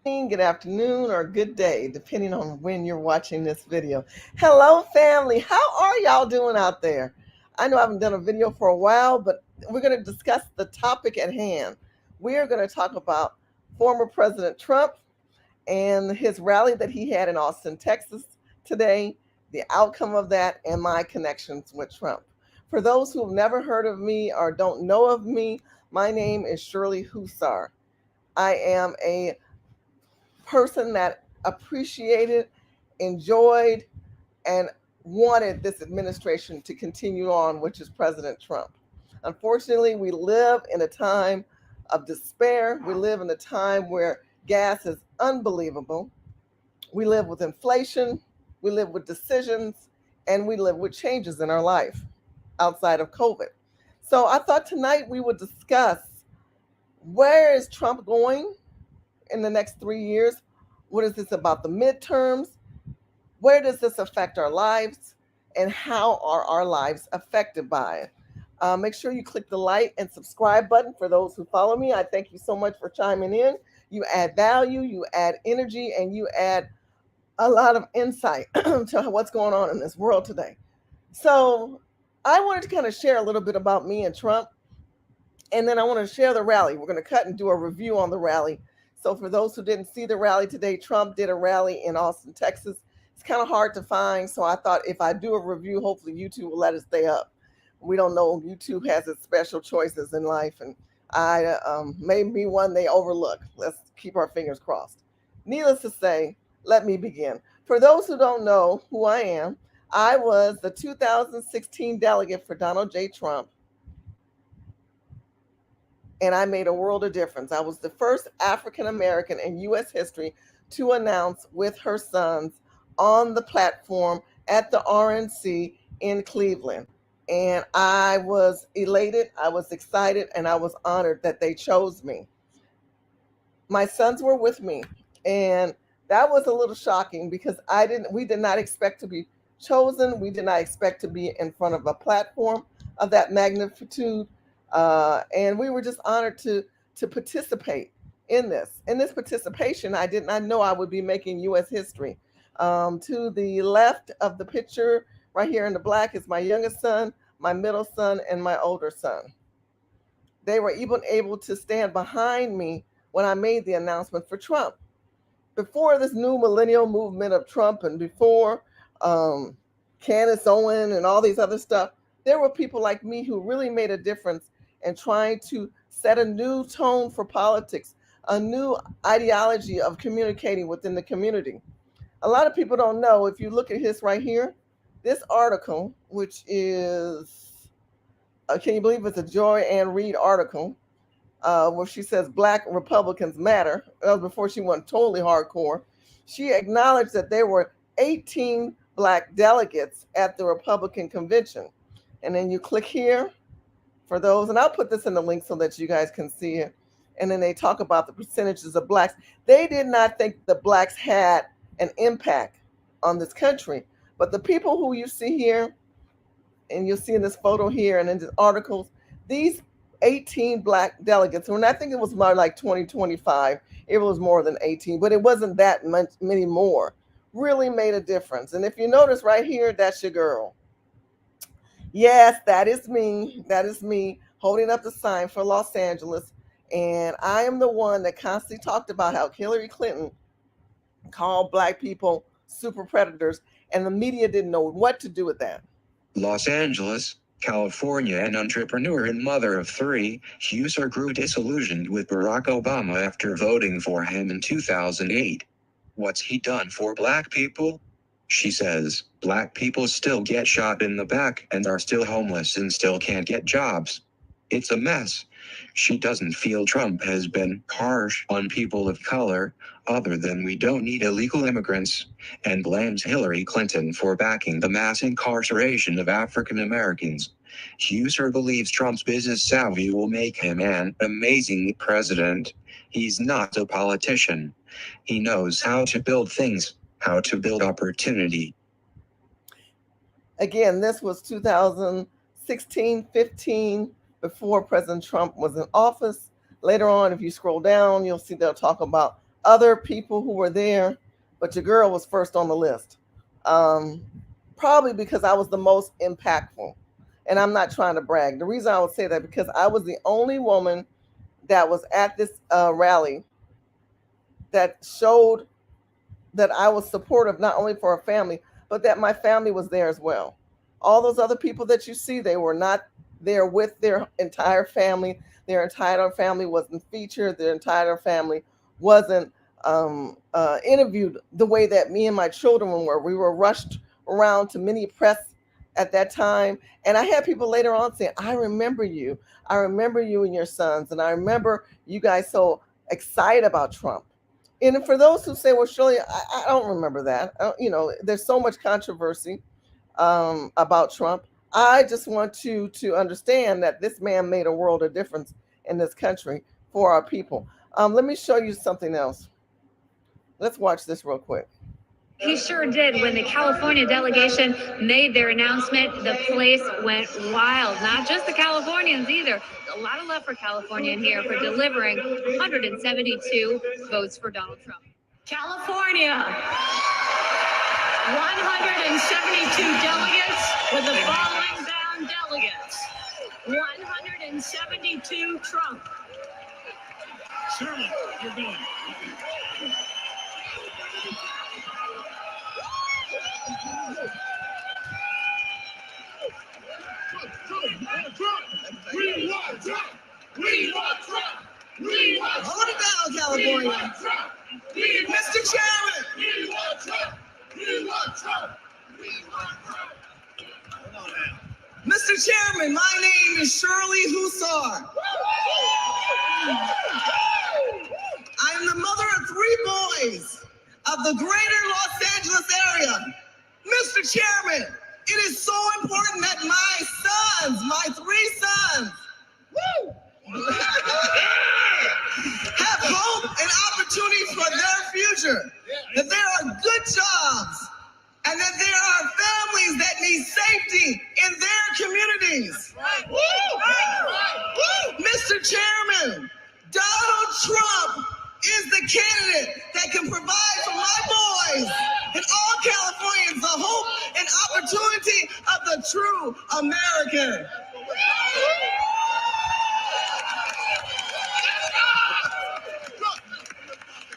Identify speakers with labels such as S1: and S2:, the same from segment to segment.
S1: Good afternoon, or good day, depending on when you're watching this video. Hello, family. How are y'all doing out there? I know I haven't done a video for a while, but we're going to discuss the topic at hand. We are going to talk about former President Trump and his rally that he had in Austin, Texas today, the outcome of that, and my connections with Trump. For those who have never heard of me or don't know of me, my name is Shirley Hussar. I am a person that appreciated, enjoyed, and wanted this administration to continue on, which is President Trump. Unfortunately, we live in a time of despair. We live in a time where gas is unbelievable. We live with inflation. We live with decisions, and we live with changes in our life outside of COVID. So I thought tonight we would discuss, where is Trump going in the next 3 years? What is this about the midterms? Where does this affect our lives? And how are our lives affected by it? Make sure you click the like and subscribe button for those who follow me. I thank you so much for chiming in. You add value, you add energy, and you add a lot of insight to what's going on in this world today. So I wanted to kind of share a little bit about me and Trump, and then I want to share the rally. We're going to cut and do a review on the rally. So for those who didn't see the rally today, Trump did a rally in Austin, Texas. It's kind of hard to find, so I thought if I do a review, hopefully YouTube will let it stay up. We don't know. YouTube has its special choices in life, and I may be one they overlook. Let's keep our fingers crossed. Needless to say, let me begin. For those who don't know who I was the 2016 delegate for Donald J. Trump, and I made a world of difference. I was the first African American in U.S. history to announce with her sons on the platform at the RNC in Cleveland. And I was elated, I was excited, and I was honored that they chose me. My sons were with me, and that was a little shocking because we did not expect to be chosen. We did not expect to be in front of a platform of that magnitude. And we were just honored to participate in this. In this participation, I did not know I would be making U.S. history. To the left of the picture, right here in the black, is my youngest son, my middle son, and my older son. They were even able to stand behind me when I made the announcement for Trump. Before this new millennial movement of Trump and before Candace Owen and all these other stuff, there were people like me who really made a difference in trying to set a new tone for politics, a new ideology of communicating within the community. A lot of people don't know, if you look at this right here, this article, which is, can you believe it's a Joy Ann Reid article, where she says Black Republicans matter. That was before she went totally hardcore. She acknowledged that there were 18 Black delegates at the Republican convention. And then you click here for those, and I'll put this in the link so that you guys can see it. And then they talk about the percentages of Blacks. They did not think the Blacks had an impact on this country. But the people who you see here, and you'll see in this photo here and in the articles, these 18 Black delegates, and I think it was more like 20, 25, it was more than 18, but it wasn't that many more, really made a difference. And if you notice right here, that's your girl. Yes, that is me. That is me holding up the sign for Los Angeles. And I am the one that constantly talked about how Hillary Clinton called Black people super predators, and the media didn't know what to do with that.
S2: Los Angeles, California, an entrepreneur and mother of three, Hussar grew disillusioned with Barack Obama after voting for him in 2008. What's he done for Black people? She says, Black people still get shot in the back and are still homeless and still can't get jobs. It's a mess. She doesn't feel Trump has been harsh on people of color, other than we don't need illegal immigrants, and blames Hillary Clinton for backing the mass incarceration of African Americans. Hussar believes Trump's business savvy will make him an amazing president. He's not a politician. He knows how to build things, how to build opportunity.
S1: Again, this was 2016, 15, before President Trump was in office. Later on, if you scroll down, you'll see they'll talk about other people who were there, but your girl was first on the list. Um, Probably because I was the most impactful. And I'm not trying to brag. The reason I would say that because I was the only woman that was at this rally that showed that I was supportive not only for her family, but that my family was there as well. All those other people that you see, they were not there with their entire family. Their entire family wasn't featured. Their entire family wasn't interviewed the way that me and my children were. We were rushed around to many press at that time. And I had people later on saying, I remember you. I remember you and your sons. And I remember you guys so excited about Trump. And for those who say, well, Shirley, I don't remember that. There's so much controversy about Trump. I just want to understand that this man made a world of difference in this country for our people. Let me show you something else. Let's watch this real quick.
S3: He sure did. When the California delegation made their announcement, the place went wild. Not just the Californians either. A lot of love for California in here for delivering 172 votes for Donald Trump.
S4: California, 172 delegates with the following bound delegates. 172 Trump.
S5: Shirley, you're going. We want Trump! We want Trump! We want Trump!
S6: Hold it down, California. Mr. Chairman!
S5: We want Trump! We want Trump! We want Trump! Hold on now.
S6: Mr. Chairman, my name is Shirley Hussar. I am the mother of 3 boys of the greater Los Angeles area. Mr. Chairman, it is so important that my sons, my 3 sons, have hope and opportunity for their future, that there are good jobs, and that there are families that need safety in their communities. Mr. Chairman, Donald Trump is the candidate that can provide for my boys and all Californians the hope and opportunity of the true American.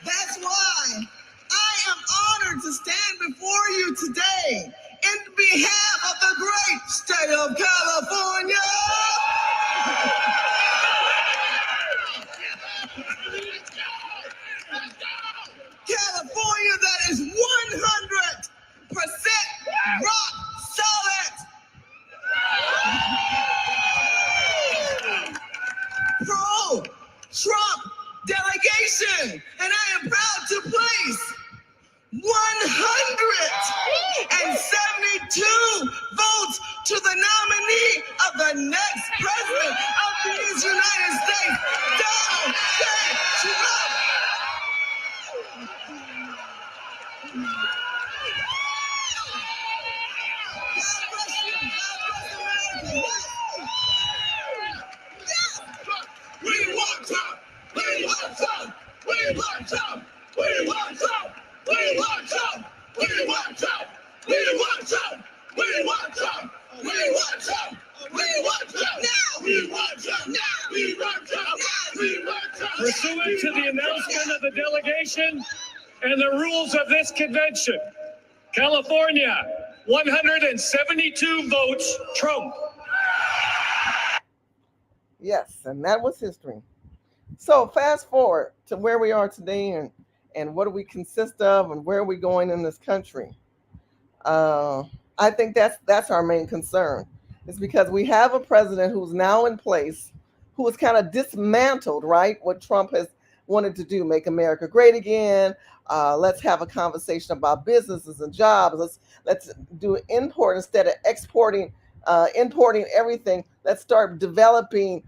S6: That's why I am honored to stand before you today in behalf of the great state of California. California that is 100% rock solid. Pro-Trump delegation, and I am proud to place 172 votes to the nominee of the next president of these United States, Donald J. Trump. God bless you. God bless America.
S5: We want Trump! We want Trump! We want Trump! We want Trump! We want Trump! We want Trump! We want Trump! We want Trump! We want Trump! We want Trump! Now! We want Trump! Now! We want Trump! We want Trump!
S7: Pursuant to the announcement of the delegation and the rules of this convention, California, 172 votes, Trump.
S1: Yes, and that was history. So fast forward to where we are today and what do we consist of and where are we going in this country. I think that's our main concern. It's because we have a president who's now in place who has kind of dismantled, right, what Trump has wanted to do, make America great again. Let's have a conversation about businesses and jobs. Let's do import instead of exporting, importing everything. Let's start developing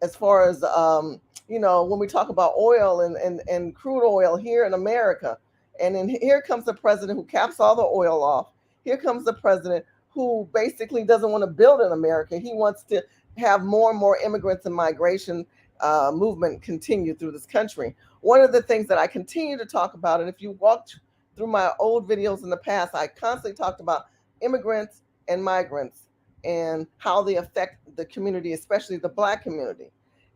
S1: as far as, when we talk about oil and crude oil here in America. And then here comes the president who caps all the oil off. Here comes the president who basically doesn't want to build in America. He wants to have more and more immigrants and migration movement continue through this country. one of the things that I continue to talk about, and if you walked through my old videos in the past, I constantly talked about immigrants and migrants and how they affect the community, especially the Black community.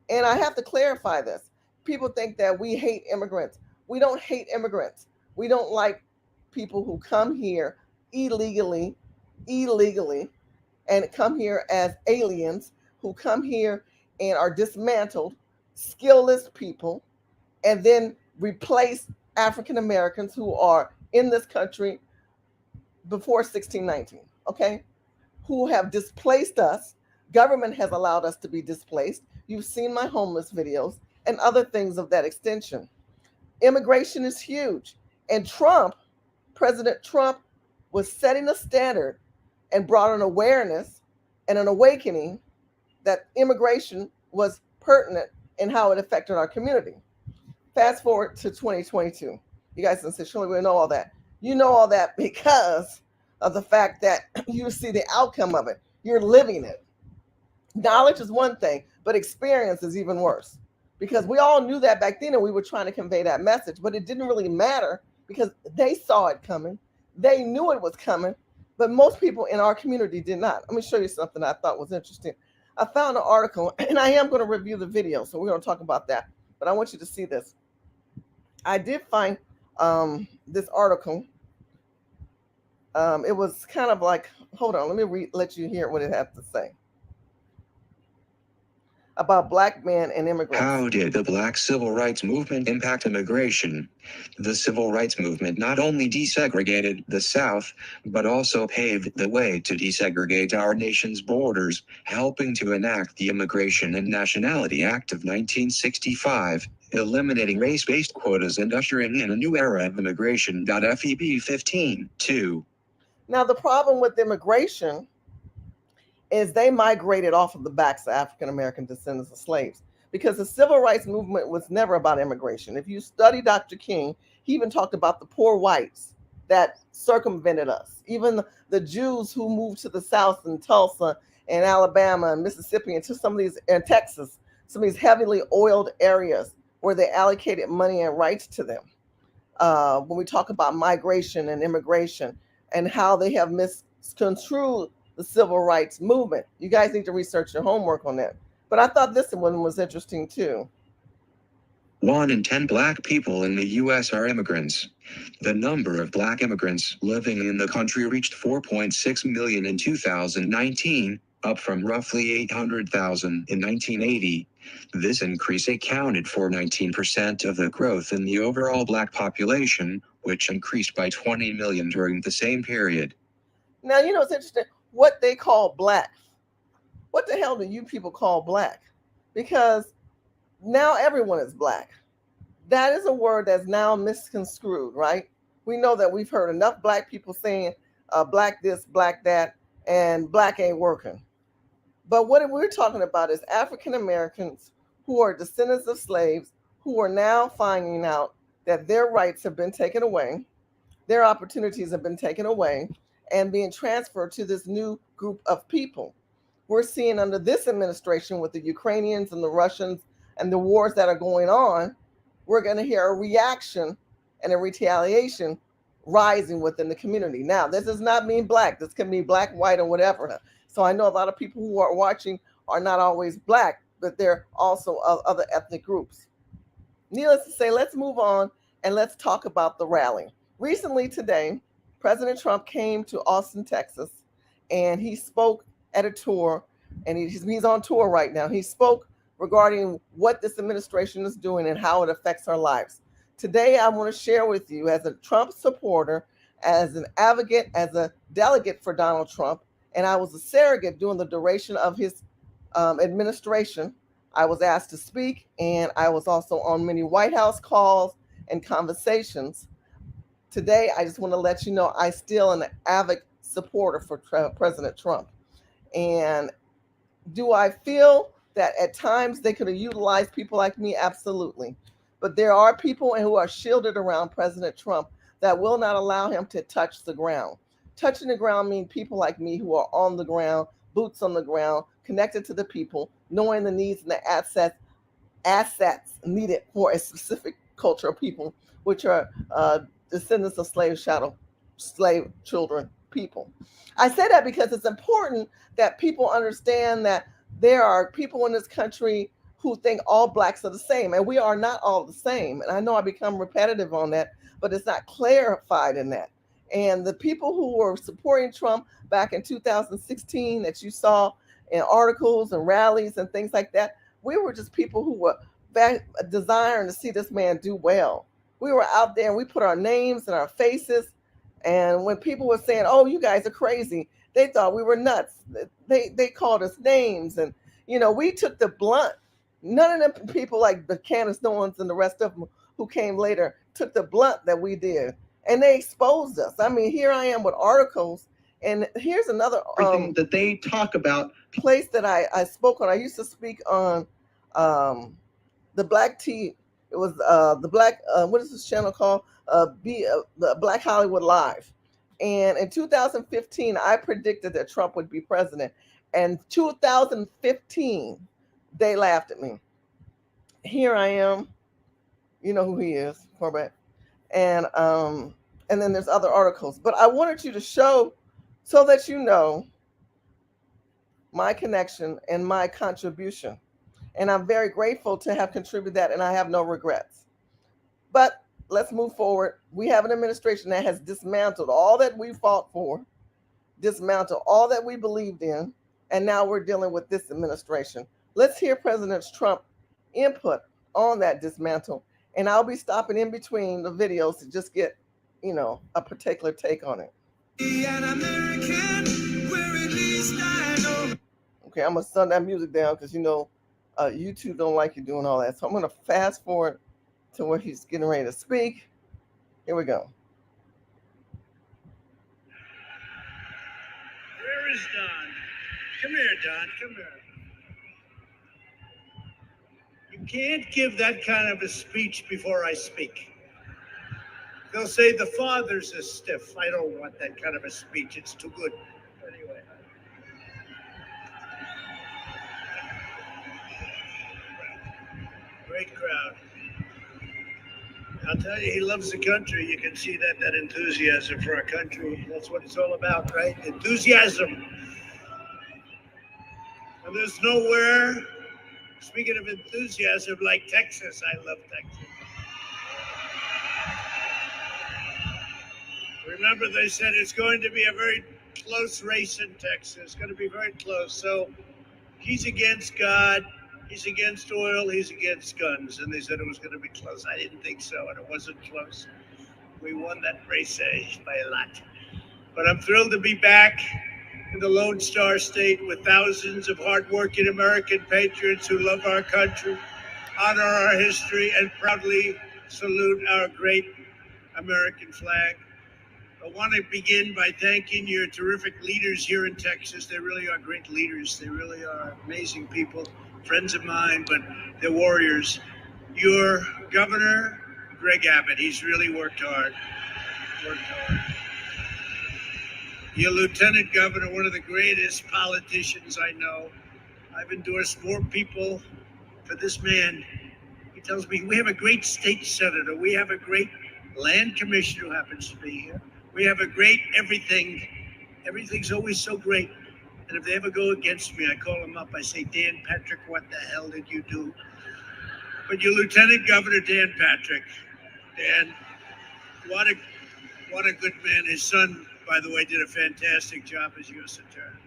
S1: And I have to clarify this. People think that we hate immigrants. We don't hate immigrants. We don't like people who come here illegally, and come here as aliens, who come here and are dismantled, skillless people, and then replace African Americans who are in this country before 1619, okay? Who have displaced us. Government has allowed us to be displaced. You've seen my homeless videos and other things of that extension. Immigration is huge. And President Trump, was setting a standard and brought an awareness and an awakening that immigration was pertinent in how it affected our community. Fast forward to 2022. You guys can say, surely we know all that. You know all that because of the fact that you see the outcome of it. You're living it. Knowledge is one thing, but experience is even worse. Because we all knew that back then and we were trying to convey that message, but it didn't really matter because they saw it coming. They knew it was coming, but most people in our community did not. Let me show you something I thought was interesting. I found an article, and I am going to review the video, so we're going to talk about that. But I want you to see this. I did find this article. It was kind of like, hold on, let me let you hear what it had to say about Black men and immigrants.
S2: How did the Black civil rights movement impact immigration? The civil rights movement not only desegregated the South, but also paved the way to desegregate our nation's borders, helping to enact the Immigration and Nationality Act of 1965, eliminating race-based quotas and ushering in a new era of immigration. FEB 15:2.
S1: Now, the problem with immigration is they migrated off of the backs of African American descendants of slaves, because the civil rights movement was never about immigration. If you study Dr. King, he even talked about the poor whites that circumvented us, even the Jews who moved to the South in Tulsa and Alabama and Mississippi and to some of these, and Texas, some of these heavily oiled areas where they allocated money and rights to them. When we talk about migration and immigration and how they have misconstrued the civil rights movement. You guys need to research your homework on that. But I thought this one was interesting too.
S2: 1 in 10 Black people in the U.S. are immigrants. The number of Black immigrants living in the country reached 4.6 million in 2019, up from roughly 800,000 in 1980. This increase accounted for 19% of the growth in the overall Black population, which increased by 20 million during the same period.
S1: Now, you know, it's interesting what they call Black. What the hell do you people call Black? Because now everyone is Black. That is a word that's now misconstrued, right? We know that we've heard enough Black people saying Black this, Black that, and Black ain't working. But what we're talking about is African Americans who are descendants of slaves, who are now finding out that their rights have been taken away, their opportunities have been taken away, and being transferred to this new group of people. We're seeing under this administration with the Ukrainians and the Russians and the wars that are going on, we're going to hear a reaction and a retaliation rising within the community. Now, this does not mean Black. This can be Black, white, or whatever. So I know a lot of people who are watching are not always Black, but they're also of other ethnic groups. Needless to say, let's move on and let's talk about the rally. Recently today, President Trump came to Austin, Texas, and he spoke at a tour, and he's on tour right now. He spoke regarding what this administration is doing and how it affects our lives. Today, I want to share with you, as a Trump supporter, as an advocate, as a delegate for Donald Trump, and I was a surrogate during the duration of his administration. I was asked to speak, and I was also on many White House calls and conversations. Today, I just want to let you know I still am an avid supporter for President Trump. And do I feel that at times they could have utilized people like me? Absolutely. But there are people who are shielded around President Trump that will not allow him to touch the ground. Touching the ground means people like me who are on the ground, boots on the ground, connected to the people, knowing the needs and the assets needed for a specific culture of people, which are descendants of slave children people. I say that because it's important that people understand that there are people in this country who think all blacks are the same, and we are not all the same. And I know I become repetitive on that, but it's not clarified in that. And the people who were supporting Trump back in 2016 that you saw in articles and rallies and things like that, we were just people who were desiring to see this man do well. We were out there and we put our names and our faces. And when people were saying, "Oh, you guys are crazy," they thought we were nuts. They called us names, and we took the blunt. None of them people like the Candace Owens and the rest of them who came later took the blunt that we did, and they exposed us. I mean, here I am with articles, and here's another
S8: everything that they talk about.
S1: Place that I spoke on. I used to speak on the Black Tea. It was the Black. What is this channel called? The Black Hollywood Live. And in 2015, I predicted that Trump would be president. And 2015, they laughed at me. Here I am. You know who he is, Corbett. And then there's other articles. But I wanted you to show so that you know my connection and my contribution. And I'm very grateful to have contributed that, and I have no regrets. But let's move forward. We have an administration that has dismantled all that we fought for, dismantled all that we believed in, and now we're dealing with this administration. Let's hear President Trump input on that dismantle, and I'll be stopping in between the videos to just get, a particular take on it. Okay, I'm gonna shut that music down because YouTube don't like you doing all that. So I'm gonna fast forward to where he's getting ready to speak. Here we go.
S9: Where is Don? Come here, Don. Come here. You can't give that kind of a speech before I speak. They'll say the father's a stiff. I don't want that kind of a speech. It's too good. Anyway. Great crowd. I'll tell you, he loves the country. You can see that enthusiasm for our country. That's what it's all about, right? Enthusiasm. And there's nowhere, speaking of enthusiasm, like Texas. I love Texas. Remember, they said it's going to be a very close race in Texas. It's going to be very close. So he's against God. He's against oil, he's against guns. And they said it was going to be close. I didn't think so, and it wasn't close. We won that race by a lot. But I'm thrilled to be back in the Lone Star State with thousands of hardworking American patriots who love our country, honor our history, and proudly salute our great American flag. I want to begin by thanking your terrific leaders here in Texas. They really are great leaders. They really are amazing people. Friends of mine, but they're warriors. Your governor, Greg Abbott, he's really worked hard. Your lieutenant governor, one of the greatest politicians I know. I've endorsed more people for this man. He tells me we have a great state senator. We have a great land commissioner who happens to be here. We have a great everything. Everything's always so great. And if they ever go against me, I call them up. I say, Dan Patrick, what the hell did you do? But your Lieutenant Governor, Dan Patrick, Dan, what a good man. His son, by the way, did a fantastic job as U.S. Attorney.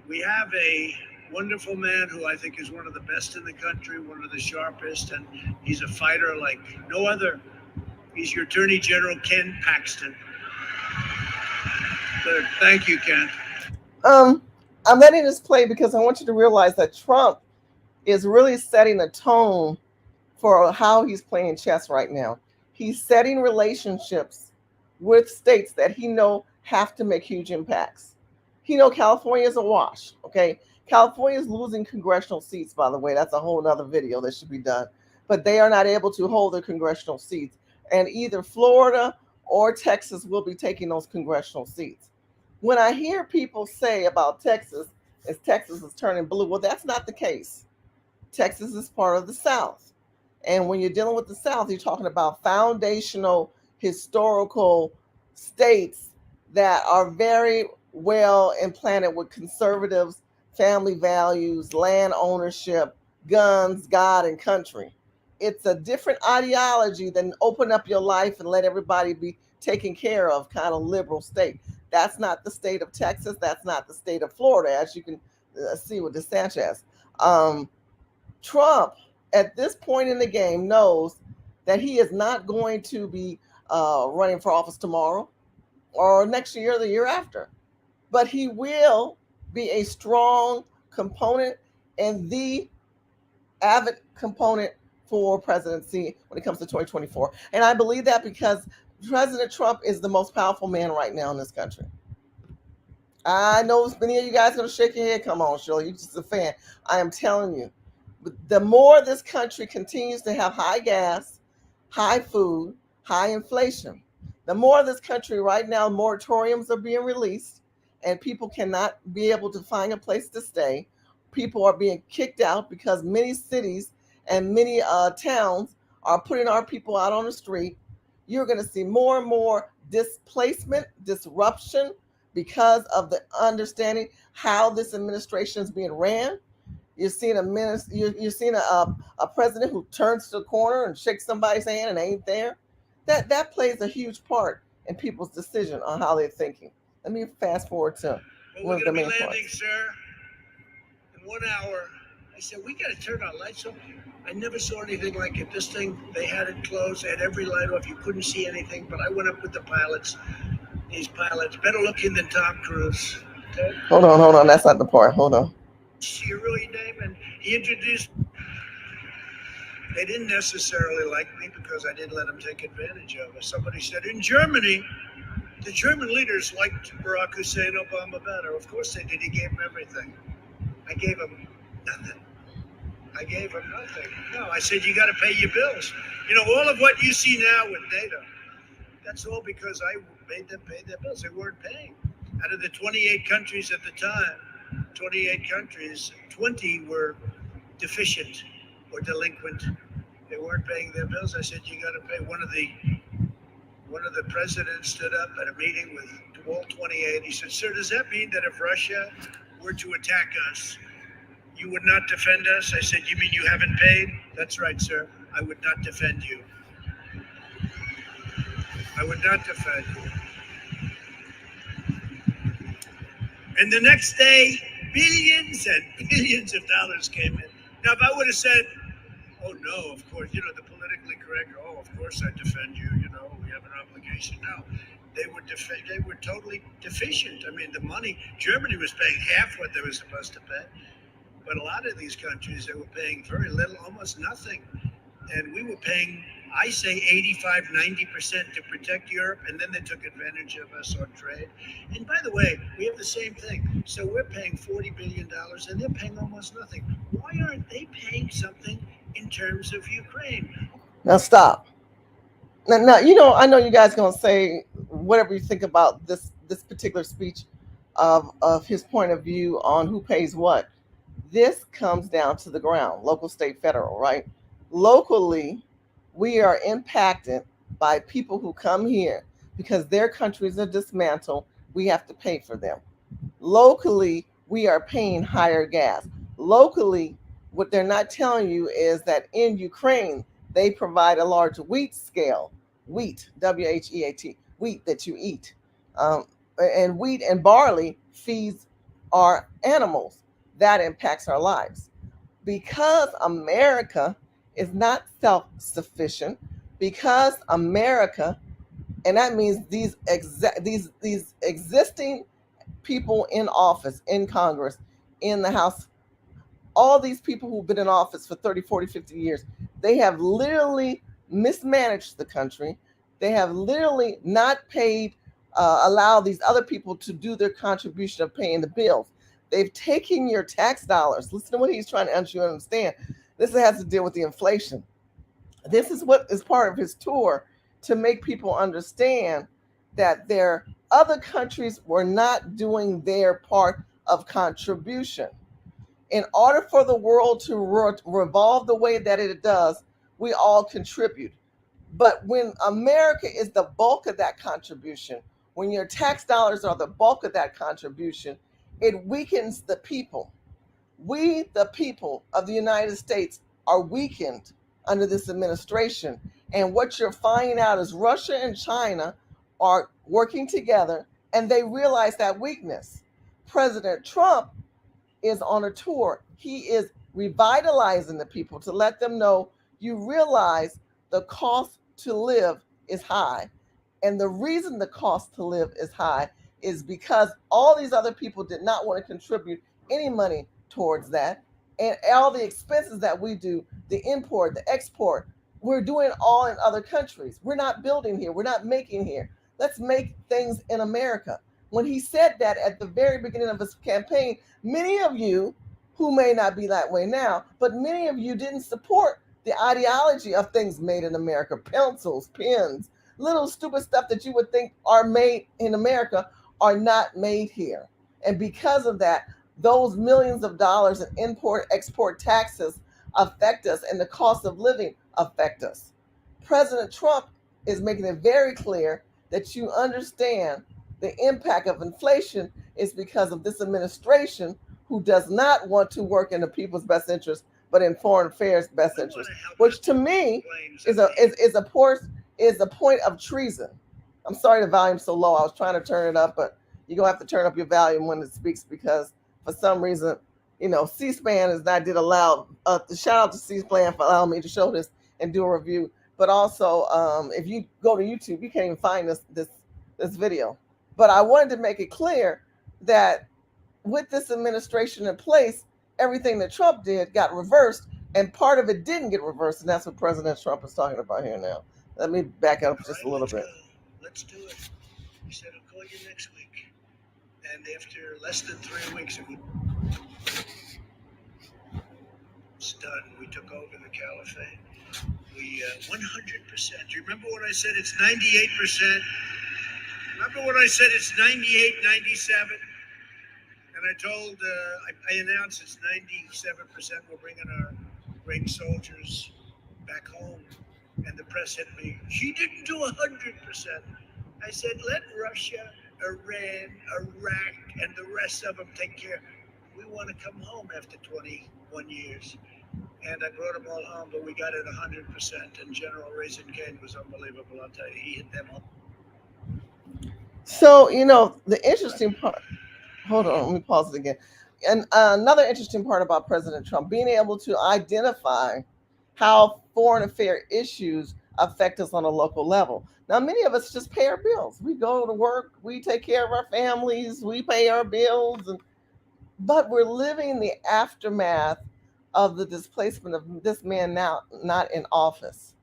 S9: We have a wonderful man who I think is one of the best in the country, one of the sharpest, and he's a fighter like no other. He's your Attorney General, Ken Paxton. Good. Thank you, Ken.
S1: I'm letting this play because I want you to realize that Trump is really setting a tone for how he's playing chess right now. He's setting relationships with states that he know have to make huge impacts. He know California is a wash, okay? California is losing congressional seats, by the way. That's a whole other video that should be done. But they are not able to hold their congressional seats. And either Florida or Texas will be taking those congressional seats. When I hear people say about Texas is turning blue, well, that's not the case. Texas is part of the South. And when you're dealing with the South, you're talking about foundational historical states that are very well implanted with conservatives, family values, land ownership, guns, God, and country. It's a different ideology than open up your life and let everybody be taken care of kind of liberal state. That's not the state of Texas. That's not the state of Florida, as you can see with DeSantis. Trump, at this point in the game, knows that he is not going to be running for office tomorrow or next year or the year after, but he will be a strong component and the avid component for presidency when it comes to 2024. And I believe that because President Trump is the most powerful man right now in this country. I know many of you guys are going to shake your head. Come on, Shirley, you're just a fan. I am telling you, the more this country continues to have high gas, high food, high inflation, the more this country right now, moratoriums are being released and people cannot be able to find a place to stay. People are being kicked out because many cities and many towns are putting our people out on the street. You're going to see more and more displacement, disruption because of the understanding how this administration is being ran. You're seeing you're seeing a president who turns to the corner and shakes somebody's hand and ain't there. That plays a huge part in people's decision on how they're thinking. Let me fast forward to one of the main
S9: landing,
S1: points.
S9: sir, in 1 hour. I said, we got to turn our lights off. I never saw anything like it. This thing, they had it closed. They had every light off. You couldn't see anything. But I went up with the pilots. These pilots, better looking than Tom Cruise. Okay?
S1: Hold on. That's not the part. Hold on.
S9: Your really name, and he introduced. They didn't necessarily like me because I didn't let them take advantage of it. Somebody said in Germany, the German leaders liked Barack Hussein Obama better. Of course they did. He gave them everything. I gave him nothing. No, I said you got to pay your bills. You know, all of what you see now with data, that's all because I made them pay their bills. They weren't paying. Out of the 28 countries at the time, 28 countries, 20 were deficient or delinquent. They weren't paying their bills. I said, you got to pay. One of the presidents stood up at a meeting with all 28. He said, sir, does that mean that if Russia were to attack us, you would not defend us? I said, you mean you haven't paid? That's right, sir. I would not defend you. I would not defend you. And the next day, billions and billions of dollars came in. Now, if I would have said, oh, no, of course, you know, the politically correct, oh, of course I defend you, you know, we have an obligation. No, they were totally deficient. I mean, the money, Germany was paying half what they were supposed to pay. But a lot of these countries, they were paying very little, almost nothing. And we were paying, I say 85, 90% to protect Europe, and then they took advantage of us on trade. And by the way, we have the same thing. So we're paying $40 billion, and they're paying almost nothing. Why aren't they paying something in terms of Ukraine?
S1: Now stop. Now, you know, I know you guys are going to say whatever you think about this particular speech of his point of view on who pays what. This comes down to the ground, local, state, federal, right? Locally, we are impacted by people who come here because their countries are dismantled. We have to pay for them. Locally, we are paying higher gas. Locally, what they're not telling you is that in Ukraine, they provide a large wheat scale, wheat, W-H-E-A-T, wheat that you eat. And wheat and barley feeds our animals. That impacts our lives. Because America is not self-sufficient, because America, and that means these existing people in office, in Congress, in the House, all these people who've been in office for 30, 40, 50 years, they have literally mismanaged the country. They have literally not paid, allowed these other people to do their contribution of paying the bills. They've taken your tax dollars. Listen to what he's trying to understand. This has to deal with the inflation. This is what is part of his tour, to make people understand that their other countries were not doing their part of contribution. In order for the world to revolve the way that it does, we all contribute. But when America is the bulk of that contribution, when your tax dollars are the bulk of that contribution, it weakens the people. We, the people of the United States, are weakened under this administration. And what you're finding out is Russia and China are working together, and they realize that weakness. President Trump is on a tour. He is revitalizing the people to let them know you realize the cost to live is high. And the reason the cost to live is high is because all these other people did not want to contribute any money towards that. And all the expenses that we do, the import, the export, we're doing all in other countries. We're not building here. We're not making here. Let's make things in America. When he said that at the very beginning of his campaign, many of you who may not be that way now, but many of you didn't support the ideology of things made in America, pencils, pens, little stupid stuff that you would think are made in America are not made here. And because of that, those millions of dollars in import, export taxes affect us, and the cost of living affect us. President Trump is making it very clear that you understand the impact of inflation is because of this administration who does not want to work in the people's best interest, but in foreign affairs' best interest, which to me is a point of treason. I'm sorry the volume's so low. I was trying to turn it up, but you're gonna have to turn up your volume when it speaks because for some reason, C-SPAN is not did allow. Shout out to C-SPAN for allowing me to show this and do a review. But also, if you go to YouTube, you can't even find this video. But I wanted to make it clear that with this administration in place, everything that Trump did got reversed, and part of it didn't get reversed, and that's what President Trump is talking about here now. Let me back up just a little bit.
S9: Let's do it. He said, I'll call you next week. And after less than 3 weeks, it's done. We took over the caliphate. We 100%. You remember when I said it's 98%? Remember when I said it's 98, 97? And I told, I announced it's 97%. We're bringing our great soldiers back home. And the press hit me. She didn't do 100%. I said, let Russia, Iran, Iraq, and the rest of them take care. We want to come home after 21 years. And I brought them all home, but we got it 100%. And General Raisin Kane was unbelievable. I'll tell you, he hit them all.
S1: So, the interesting part, hold on, let me pause it again. And another interesting part about President Trump, being able to identify how foreign affairs issues affect us on a local level. Now, many of us just pay our bills. We go to work, we take care of our families, we pay our bills, but we're living the aftermath of the displacement of this man now not in office.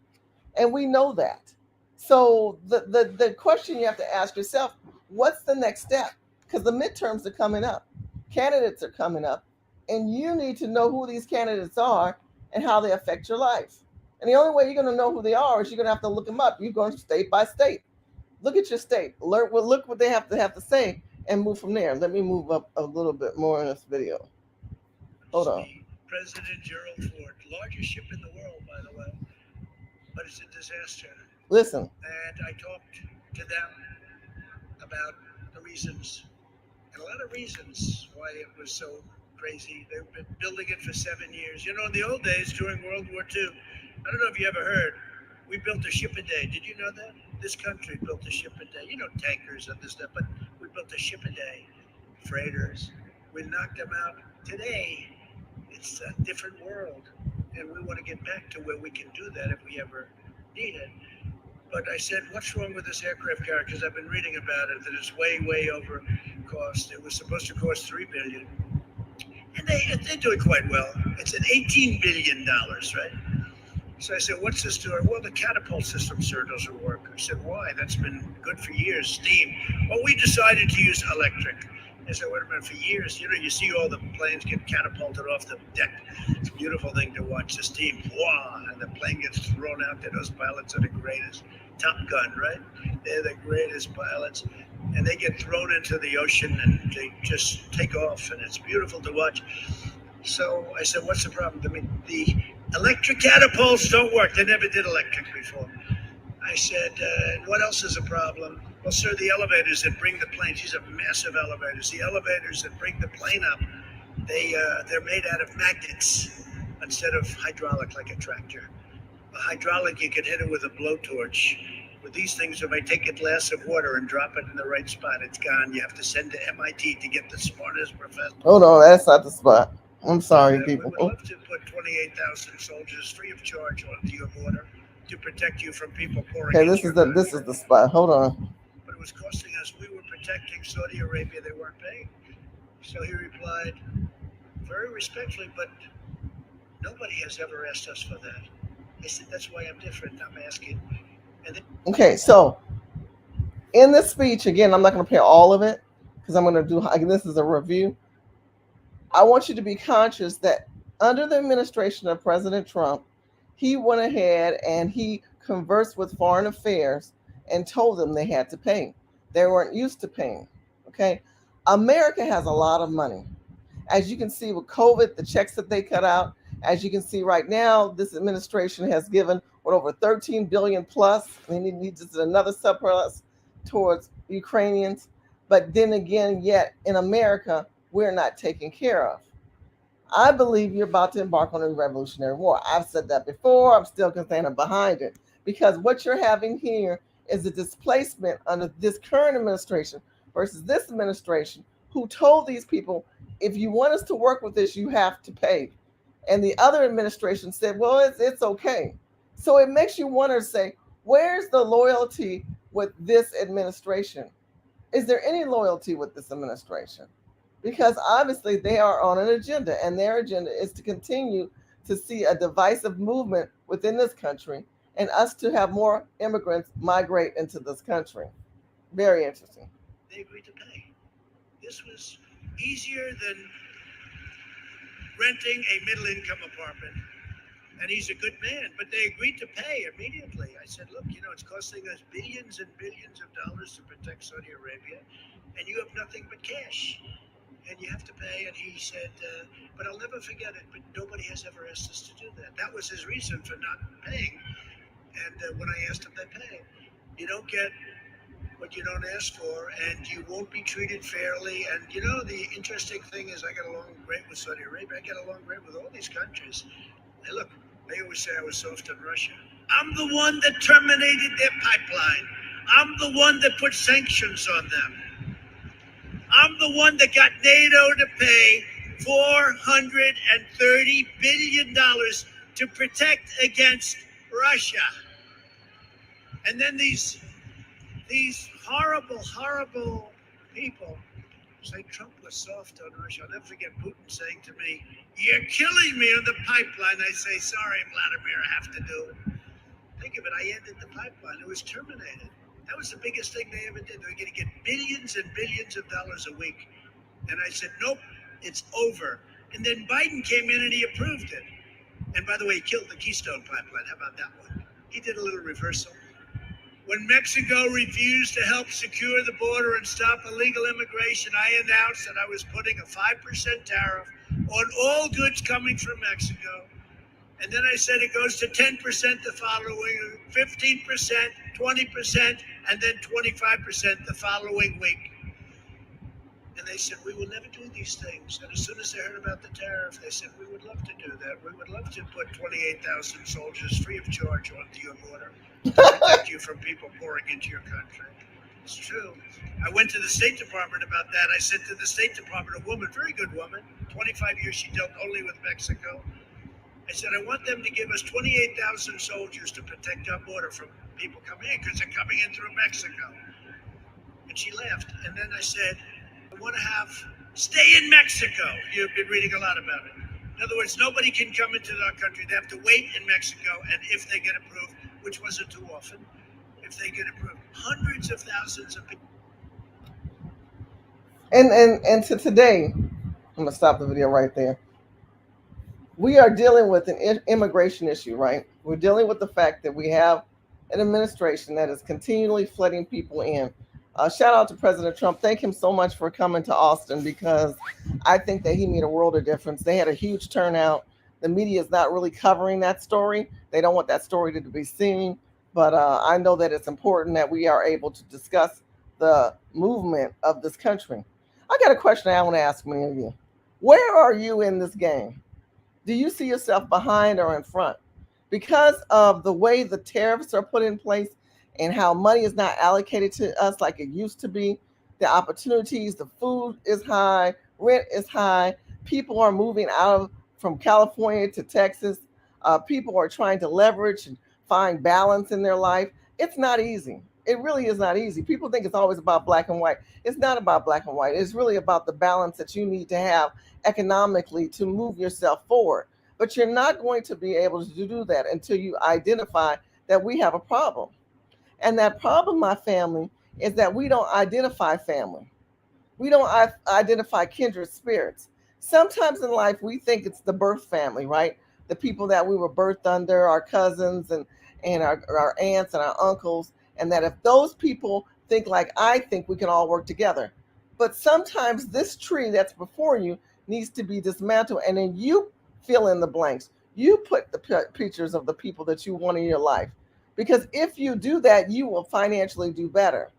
S1: And we know that. So the question you have to ask yourself, what's the next step? Because the midterms are coming up. Candidates are coming up. And you need to know who these candidates are and how they affect your life. And the only way you're going to know who they are is you're going to have to look them up. You're going state by state. Look at your state. Look what they have to say and move from there. Let me move up a little bit more in this video. Hold on.
S9: President Gerald Ford, largest ship in the world, by the way, but it's a disaster.
S1: Listen.
S9: And I talked to them about the reasons, and a lot of reasons why it was so crazy. They've been building it for 7 years. In the old days during World War II, I don't know if you ever heard, we built a ship a day. Did you know that? This country built a ship a day. Tankers and this stuff, but we built a ship a day. Freighters. We knocked them out. Today, it's a different world. And we want to get back to where we can do that if we ever need it. But I said, what's wrong with this aircraft carrier? Because I've been reading about it, that it's way, way over cost. It was supposed to cost $3 billion. And they're doing quite well. It's at $18 billion, right? So I said, what's the story? Well, the catapult system, sir, doesn't work. I said, why? That's been good for years, steam. Well, we decided to use electric. I said, wait a minute, for years, you see all the planes get catapulted off the deck. It's a beautiful thing to watch, the steam, wah, and the plane gets thrown out there. Those pilots are the greatest. Top Gun, right? They're the greatest pilots. And they get thrown into the ocean and they just take off, and it's beautiful to watch. So I said, what's the problem? I mean, the Electric catapults don't work. They never did electric before. I said, what else is a problem? Well, sir, the elevators that bring the planes, these are massive elevators. The elevators that bring the plane up, they're made out of magnets instead of hydraulic like a tractor. A hydraulic, you can hit it with a blowtorch. With these things, if I take a glass of water and drop it in the right spot, it's gone. You have to send to MIT to get the smartest professor.
S1: Oh no, that's not the spot. I'm sorry, people.
S9: We would love to put 28,000 soldiers free of charge onto your border to protect you from people pouring.
S1: Okay, this is the spot. Hold on.
S9: But it was costing us. We were protecting Saudi Arabia. They weren't paying. So he replied, very respectfully, but nobody has ever asked us for that. I said, that's why I'm different. I'm asking.
S1: Okay, so in this speech, again, I'm not going to play all of it because I'm going to do, this is a review. I want you to be conscious that under the administration of President Trump, he went ahead and he conversed with Foreign Affairs and told them they had to pay. They weren't used to paying, okay? America has a lot of money. As you can see with COVID, the checks that they cut out, as you can see right now, this administration has given over 13 billion plus, and he needs another surplus towards Ukrainians. But then again, yet in America, we're not taken care of. I believe you're about to embark on a revolutionary war. I've said that before. I'm still standing behind it because what you're having here is a displacement under this current administration versus this administration who told these people, if you want us to work with this, you have to pay. And the other administration said, well, it's okay. So it makes you wonder, say, where's the loyalty with this administration? Is there any loyalty with this administration? Because obviously they are on an agenda, and their agenda is to continue to see a divisive movement within this country and us to have more immigrants migrate into this country. Very interesting.
S9: They agreed to pay. This was easier than renting a middle-income apartment. And he's a good man, but they agreed to pay immediately. I said, look, it's costing us billions and billions of dollars to protect Saudi Arabia, and you have nothing but cash. And you have to pay. And he said, but I'll never forget it, but nobody has ever asked us to do that. That was his reason for not paying. And when I asked him, they pay. You don't get what you don't ask for, and you won't be treated fairly. And the interesting thing is I get along great with Saudi Arabia. I get along great with all these countries. Hey, look, they always say I was soft on Russia. I'm the one that terminated their pipeline. I'm the one that put sanctions on them. I'm the one that got NATO to pay $430 billion to protect against Russia. And then these horrible, horrible people say Trump was soft on Russia. I'll never forget Putin saying to me, you're killing me on the pipeline. I say, sorry, Vladimir, I have to do it. Think of it, I ended the pipeline. It was terminated. That was the biggest thing they ever did. They were going to get billions and billions of dollars a week. And I said, nope, it's over. And then Biden came in and he approved it. And by the way, he killed the Keystone Pipeline. How about that one? He did a little reversal. When Mexico refused to help secure the border and stop illegal immigration, I announced that I was putting a 5% tariff on all goods coming from Mexico. And then I said it goes to 10% the following, 15%, 20%, and then 25% the following week. And they said, we will never do these things. And as soon as they heard about the tariff, they said, we would love to do that. We would love to put 28,000 soldiers free of charge onto your border to protect you from people pouring into your country. It's true. I went to the State Department about that. I said to the State Department, a woman, very good woman, 25 years she dealt only with Mexico. I said, I want them to give us 28,000 soldiers to protect our border from people coming in because they're coming in through Mexico. And she laughed. And then I said, I want to stay in Mexico. You've been reading a lot about it. In other words, nobody can come into our country. They have to wait in Mexico. And if they get approved, which wasn't too often, if they get approved, hundreds of thousands of people.
S1: And to today, I'm going to stop the video right there. We are dealing with an immigration issue, right? We're dealing with the fact that we have an administration that is continually flooding people in. Shout out to President Trump. Thank him so much for coming to Austin because I think that he made a world of difference. They had a huge turnout. The media is not really covering that story. They don't want that story to be seen. But I know that it's important that we are able to discuss the movement of this country. I got a question I want to ask many of you. Where are you in this game? Do you see yourself behind or in front? Because of the way the tariffs are put in place and how money is not allocated to us like it used to be, the opportunities, the food is high, rent is high, people are moving out of from California to Texas. People are trying to leverage and find balance in their life. It's not easy. It really is not easy. People think it's always about black and white. It's not about black and white. It's really about the balance that you need to have economically to move yourself forward. But you're not going to be able to do that until you identify that we have a problem. And that problem, my family, is that we don't identify family. We don't identify kindred spirits. Sometimes in life, we think it's the birth family, right? The people that we were birthed under, our cousins and our aunts and our uncles. And that if those people think like I think, we can all work together. But sometimes this tree that's before you needs to be dismantled. And then you fill in the blanks. You put the pictures of the people that you want in your life. Because if you do that, you will financially do better.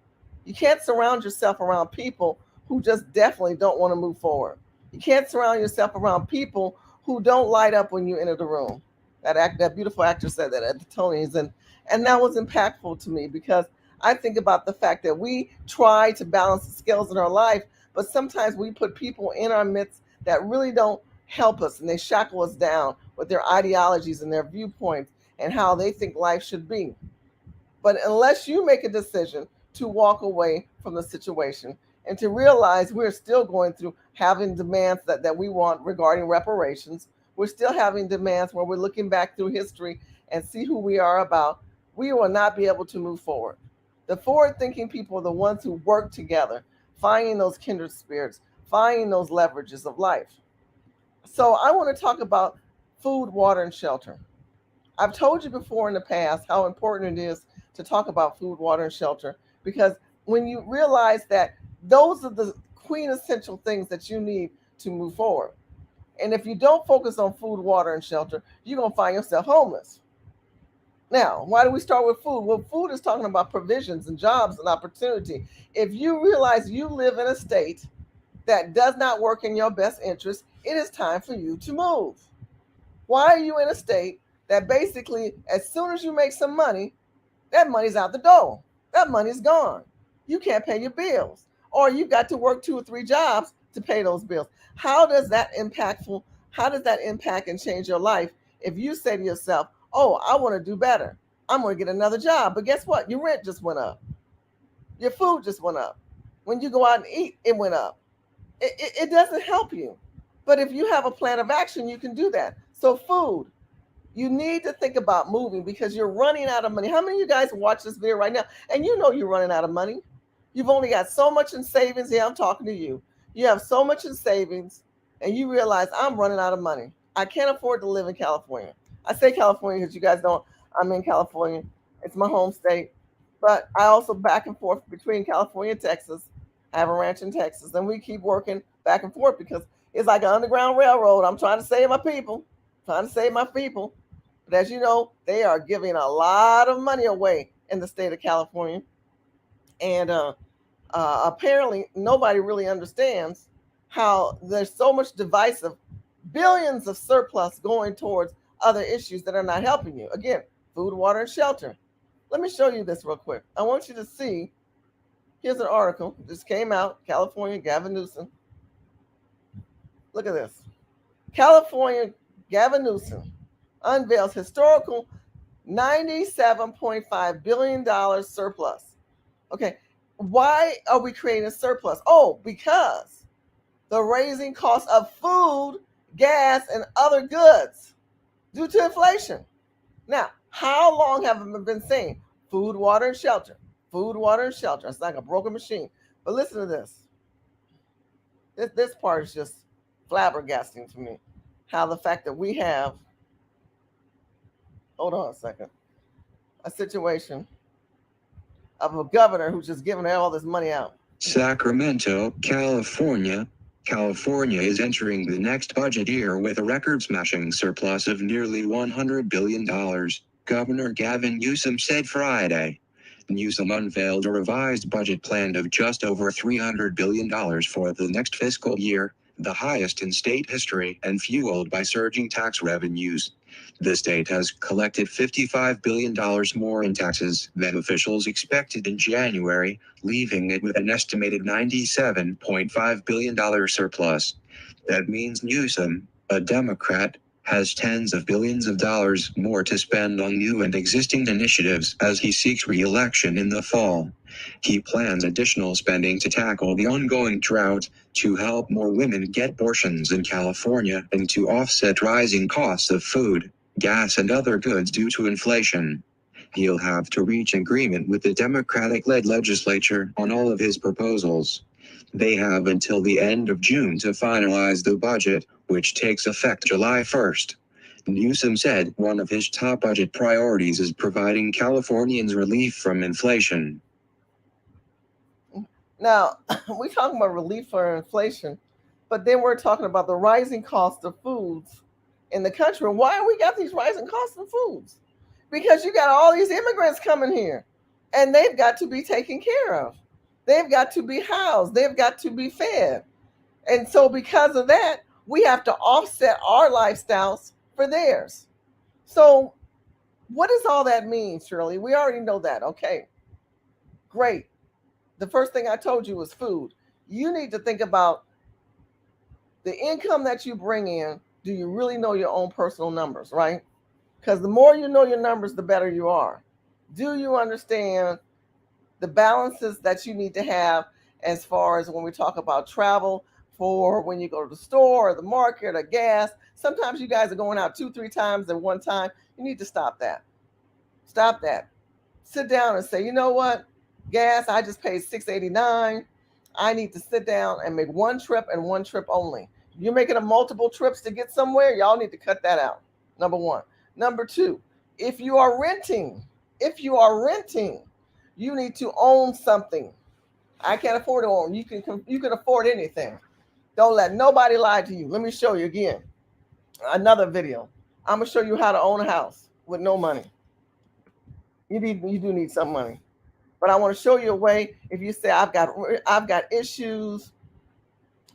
S1: You can't surround yourself around people who just definitely don't want to move forward. You can't surround yourself around people who don't light up when you enter the room. That beautiful actor said that at the Tonys, and that was impactful to me because I think about the fact that we try to balance the scales in our life, but sometimes we put people in our midst that really don't help us, and they shackle us down with their ideologies and their viewpoints and how they think life should be. But unless you make a decision to walk away from the situation and to realize we're still going through having demands that we want regarding reparations, we're still having demands where we're looking back through history and see who we are about, we will not be able to move forward. The forward thinking people are the ones who work together, finding those kindred spirits, finding those leverages of life. So I want to talk about food, water, and shelter. I've told you before in the past how important it is to talk about food, water, and shelter because when you realize that those are the quintessential things that you need to move forward. And if you don't focus on food, water, and shelter, you're going to find yourself homeless. Now, why do we start with food? Well, food is talking about provisions and jobs and opportunity. If you realize you live in a state that does not work in your best interest, it is time for you to move. Why are you in a state that basically, as soon as you make some money, that money's out the door? That money's gone. You can't pay your bills, or you've got to work 2 or 3 jobs to pay those bills. How does that impactful? How does that impact and change your life if you say to yourself, "Oh, I want to do better. I'm going to get another job," but guess what? Your rent just went up. Your food just went up. When you go out and eat, it went up. It doesn't help you. But if you have a plan of action, you can do that. So food, you need to think about moving because you're running out of money. How many of you guys watch this video right now and you know you're running out of money? You've only got so much in savings. Yeah, I'm talking to you. You have so much in savings and you realize I'm running out of money. I can't afford to live in California. I say California because you guys don't, I'm in California. It's my home state. But I also back and forth between California and Texas. I have a ranch in Texas and we keep working back and forth because it's like an underground railroad. I'm trying to save my people, trying to save my people. But as you know, they are giving a lot of money away in the state of California. And apparently nobody really understands how there's so much divisive, billions of surplus going towards other issues that are not helping you. Again, food, water, and shelter. Let me show you this real quick. I want you to see. Here's an article. This came out, California, Gavin Newsom. Look at this. California, Gavin Newsom unveils historical $97.5 billion surplus. Okay, why are we creating a surplus? Oh, because the raising cost of food, gas, and other goods due to inflation. Now, how long have I been saying food, water, and shelter? Food, water, and shelter. It's like a broken machine. But listen to this. This part is just flabbergasting to me. How the fact that we have, hold on a second, a situation of a governor who's just giving all this money out.
S2: Sacramento, California. California is entering the next budget year with a record-smashing surplus of nearly $100 billion, Governor Gavin Newsom said Friday. Newsom unveiled a revised budget plan of just over $300 billion for the next fiscal year, the highest in state history and fueled by surging tax revenues. The state has collected $55 billion more in taxes than officials expected in January, leaving it with an estimated $97.5 billion surplus. That means Newsom, a Democrat, has tens of billions of dollars more to spend on new and existing initiatives as he seeks re-election in the fall. He plans additional spending to tackle the ongoing drought, to help more women get abortions in California, and to offset rising costs of food, gas and other goods due to inflation. He'll have to reach agreement with the Democratic-led legislature on all of his proposals. They have until the end of June to finalize the budget, which takes effect July 1st. Newsom said one of his top budget priorities is providing Californians relief from inflation.
S1: Now, we're talking about relief for inflation, but then we're talking about the rising cost of foods in the country. And why we got these rising costs of foods? Because you got all these immigrants coming here, and they've got to be taken care of. They've got to be housed. They've got to be fed. And so because of that, we have to offset our lifestyles for theirs. So what does all that mean, Shirley? We already know that. Okay, great. The first thing I told you was food. You need to think about the income that you bring in. Do you really know your own personal numbers, right? Because the more you know your numbers, the better you are. Do you understand the balances that you need to have as far as when we talk about travel, for when you go to the store or the market or gas? Sometimes you guys are going out 2-3 times at one time. You need to stop that. Stop that. Sit down and say, you know what? Gas, I just paid $6.89. I need to sit down and make one trip and one trip only. You're making a multiple trips to get somewhere, y'all need to cut that out. Number one. Number two, if you are renting, you need to own something. I can't afford to own. You can afford anything. Don't let nobody lie to you. Let me show you again. Another video. I'm gonna show you how to own a house with no money. You do need some money. But I want to show you a way. If you say I've got issues,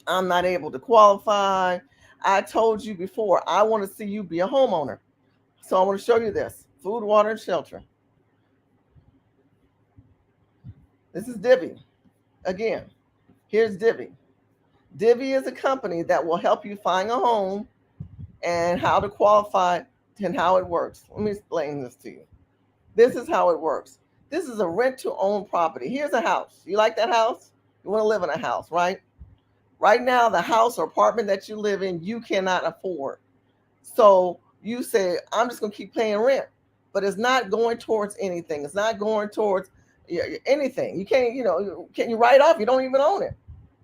S1: I'm not able to qualify. I told you before, I want to see you be a homeowner. So I want to show you this. Food, water, and shelter. This is Divvy. Again, here's Divvy. Divvy is a company that will help you find a home and how to qualify and how it works. Let me explain this to you. This is how it works. This is a rent-to-own property. Here's a house. You like that house? You want to live in a house, right? Right now, the house or apartment that you live in, you cannot afford. So you say, I'm just going to keep paying rent. But it's not going towards anything. It's not going towards anything. You can't, can you write off? You don't even own it.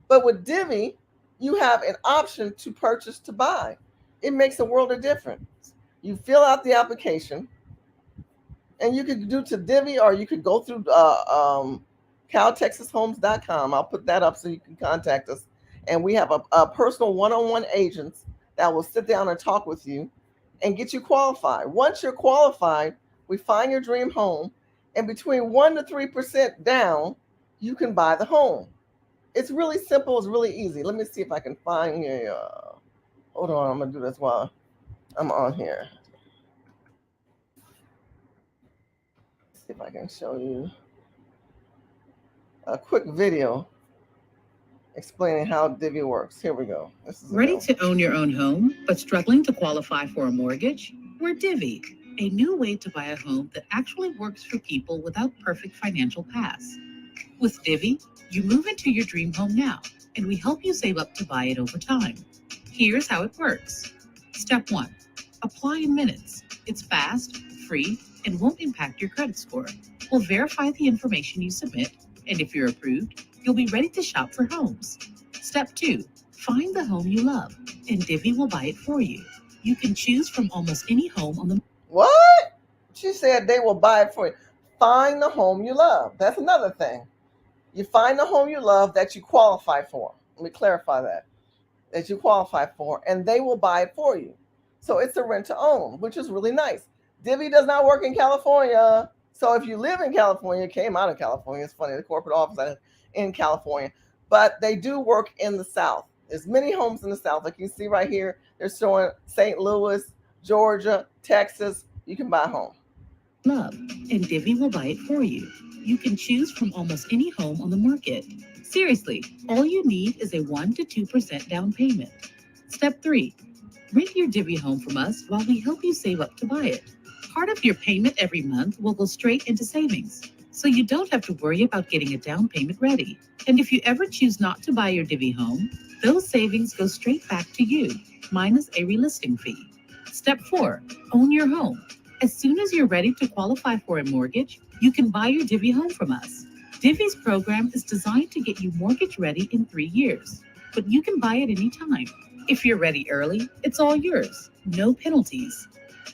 S1: But with Divvy, you have an option to purchase, to buy. It makes a world of difference. You fill out the application, and you could do to Divvy, or you could go through caltexashomes.com. I'll put that up so you can contact us. And we have a personal one-on-one agents that will sit down and talk with you and get you qualified. Once you're qualified, we find your dream home, and between 1% to 3% down, you can buy the home. It's really simple. It's really easy. Let me see if I can find hold on. I'm going to do this while I'm on here. Let's see if I can show you a quick video explaining how Divvy works. Here we go. This is
S10: ready to own your own home, but struggling to qualify for a mortgage? We're Divvy, a new way to buy a home that actually works for people without perfect financial paths. With Divvy, you move into your dream home now, and we help you save up to buy it over time. Here's how it works. Step 1. Apply in minutes. It's fast, free, and won't impact your credit score. We'll verify the information you submit, and if you're approved, you'll be ready to shop for homes. Step 2. Find the home you love, and Divvy will buy it for you. You can choose from almost any home on the...
S1: What? She said they will buy it for you. Find the home you love. That's another thing. You find the home you love that you qualify for. Let me clarify that. that you qualify for, and they will buy it for you. So it's a rent to own, which is really nice. Divvy does not work in California. So if you live in California, came out of California, it's funny, the corporate office is in California, but they do work in the South. There's many homes in the South. Like you see right here, they're showing St. Louis, Georgia, Texas. You can buy a home.
S10: Love, and Divvy will buy it for you. You can choose from almost any home on the market. Seriously, all you need is a 1 to 2% down payment. Step 3. Rent your Divvy home from us while we help you save up to buy it. Part of your payment every month will go straight into savings, so you don't have to worry about getting a down payment ready. And if you ever choose not to buy your Divvy home, those savings go straight back to you, minus a relisting fee. Step 4. Own your home. As soon as you're ready to qualify for a mortgage, you can buy your Divvy home from us. Divvy's program is designed to get you mortgage ready in 3 years, but you can buy it anytime. If you're ready early, it's all yours. No penalties.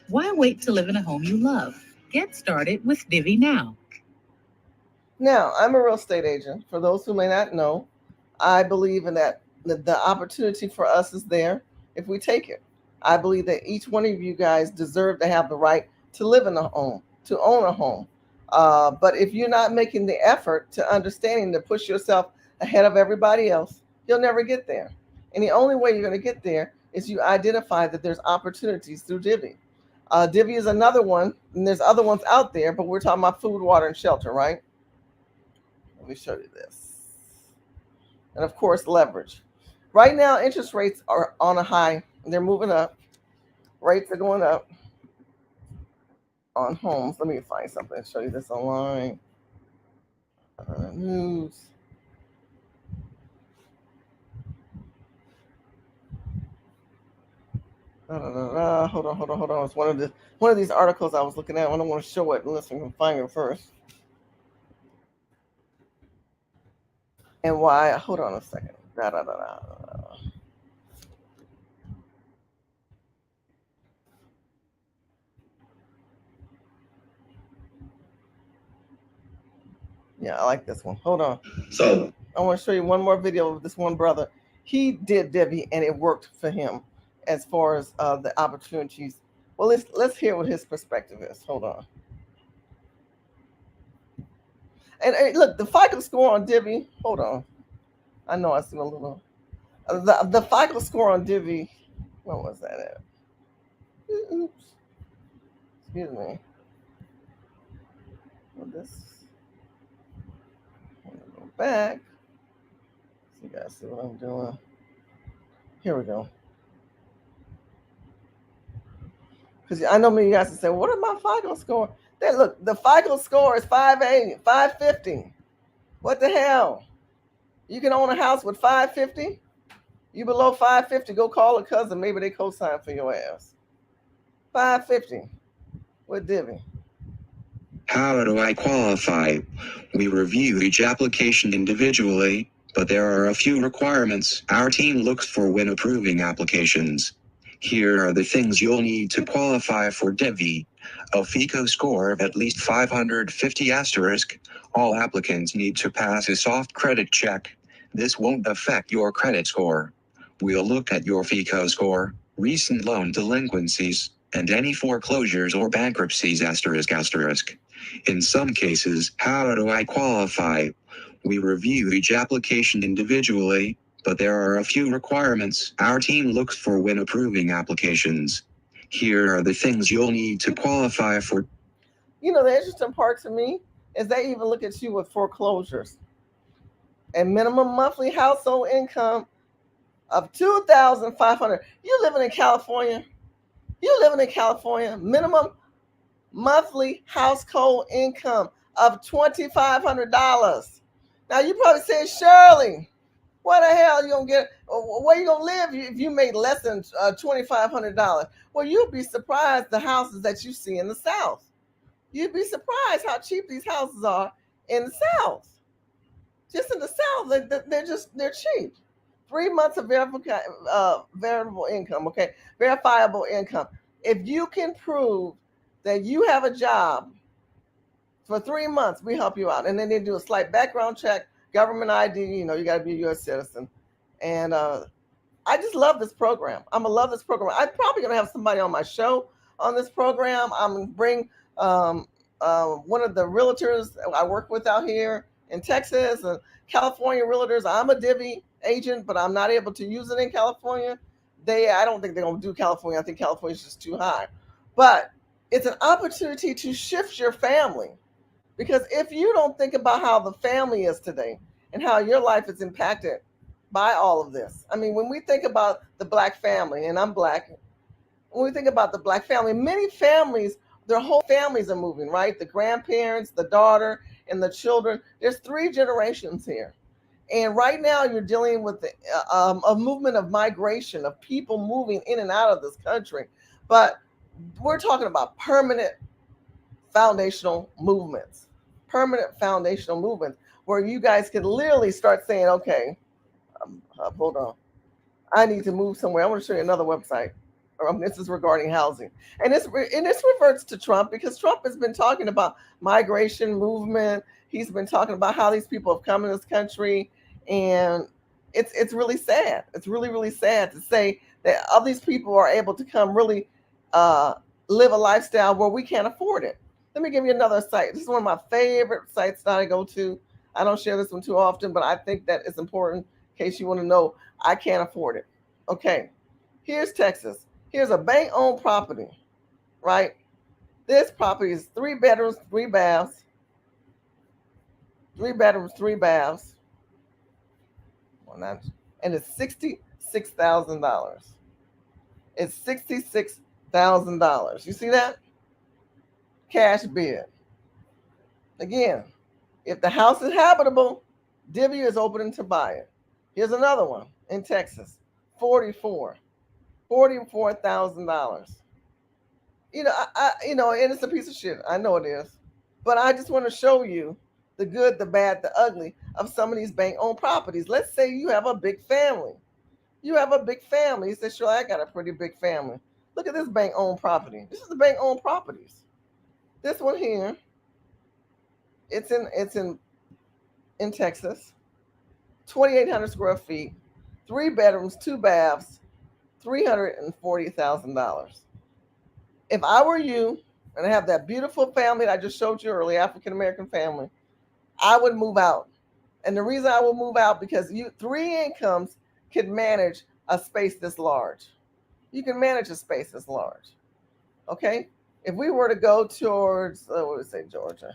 S10: Why wait to live in a home you love? Get started with Divvy now.
S1: Now, I'm a real estate agent. For those who may not know, I believe in that the opportunity for us is there if we take it. I believe that each one of you guys deserve to have the right to live in a home, to own a home. But if you're not making the effort to understanding to push yourself ahead of everybody else, you'll never get there. And the only way you're going to get there is you identify that there's opportunities through Divvy. Divvy is another one, and there's other ones out there, but we're talking about food, water, and shelter, right? Let me show you this. And of course, leverage. Right now, interest rates are on a high. They're moving up. Rates are going up on homes. Let me find something and show you this online. News. Hold on. It's one of these articles I was looking at. I don't want to show it unless I can find it first. And why? Hold on a second. Yeah, I like this one. Hold on.
S2: So
S1: I want to show you one more video of this one brother. He did Divvy and it worked for him as far as the opportunities. Well, let's hear what his perspective is. Hold on. And look, the FICO score on Divvy. Hold on. I know I see a little. The FICO score on Divvy. What was that at? Oops. Excuse me. Well, this. I'm gonna go back. So you guys see what I'm doing. Here we go. Because I know many of you guys will say, what is my FICO score? Then look, the FICO score is 580, 550. What the hell? You can own a house with 550? You below 550, go call a cousin. Maybe they co-sign for your ass. 550 with Divvy.
S2: how do I qualify? We review each application individually, but there are a few requirements our team looks for when approving applications. Here are the things you'll need to qualify for Divvy. A FICO score of at least 550 asterisk. All applicants need to pass a soft credit check. This won't affect your credit score. We'll look at your FICO score, recent loan delinquencies, and any foreclosures or bankruptcies asterisk asterisk. In some cases, how do I qualify? We review each application individually, but there are a few requirements our team looks for when approving applications. Here are the things you'll need to qualify for.
S1: You know, the interesting part to me is they even look at you with foreclosures. A minimum monthly household income of $2,500. You living in California? Minimum monthly household income of $2,500. Now you probably say, Shirley, what the hell you gonna get? Where you gonna live if you make less than $2,500? Well, you'd be surprised the houses that you see in the South. You'd be surprised how cheap these houses are in the South. Just in the South, they're cheap. 3 months of variable income, okay, verifiable income. If you can prove that you have a job for 3 months, we help you out. And then they do a slight background check, government ID, you know, you got to be a U.S. citizen. And I just love this program. I'm gonna love this program. I'm probably gonna have somebody on my show on this program. I'm gonna bring um, one of the realtors I work with out here in Texas and California realtors. I'm a Divvy agent, but I'm not able to use it in California. I don't think they're gonna do California. I think California's just too high. But it's an opportunity to shift your family. Because if you don't think about how the family is today and how your life is impacted by all of this, I mean, when we think about the black family, and I'm black, when we think about the black family, many families, their whole families are moving, right? The grandparents, the daughter, and the children. There's 3 generations here. And right now, you're dealing with a movement of migration, of people moving in and out of this country. But we're talking about foundational movements, permanent foundational movements, where you guys can literally start saying, okay, hold on, I need to move somewhere. I want to show you another website. This is regarding housing, and this reverts to Trump because Trump has been talking about migration movement. He's been talking about how these people have come in this country, and it's really sad. It's really sad to say that all these people are able to come really uh, live a lifestyle where we can't afford it. Let me give you another site. This is one of my favorite sites that I go to. I don't share this one too often, but I think that it's important in case you want to know I can't afford it. Okay, here's Texas. Here's a bank-owned property, right? This property is 3 bedrooms, 3 baths, 3 bedrooms, 3 baths, and it's $66,000. It's $66,000. You see that? Cash bid. Again, if the house is habitable, Divvy is opening to buy it. Here's another one in Texas, $44,000. And it's a piece of shit. I know it is, but I just want to show you the good, the bad, the ugly of some of these bank-owned properties. Let's say you have a big family. You have a big family. You say, sure, I got a pretty big family. Look at this bank-owned property. This is the bank-owned properties. This one here, it's in Texas, 2,800 square feet, 3 bedrooms, 2 baths, $340,000. If I were you and I have that beautiful family that I just showed you earlier, African American family, I would move out. And the reason I would move out because 3 incomes could manage a space this large. You can manage a space this large. Okay? If we were to go towards, what would we say, Georgia?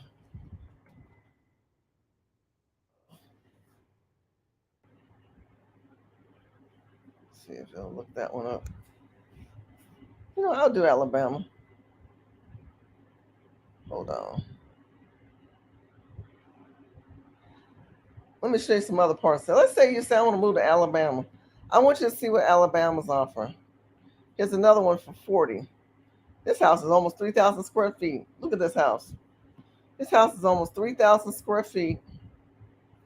S1: Let's see if they'll look that one up. I'll do Alabama. Hold on. Let me show you some other parts. So let's say you say I want to move to Alabama. I want you to see what Alabama's offering. Here's another one for 40. This house is almost 3,000 square feet. Look at this house. This house is almost 3,000 square feet.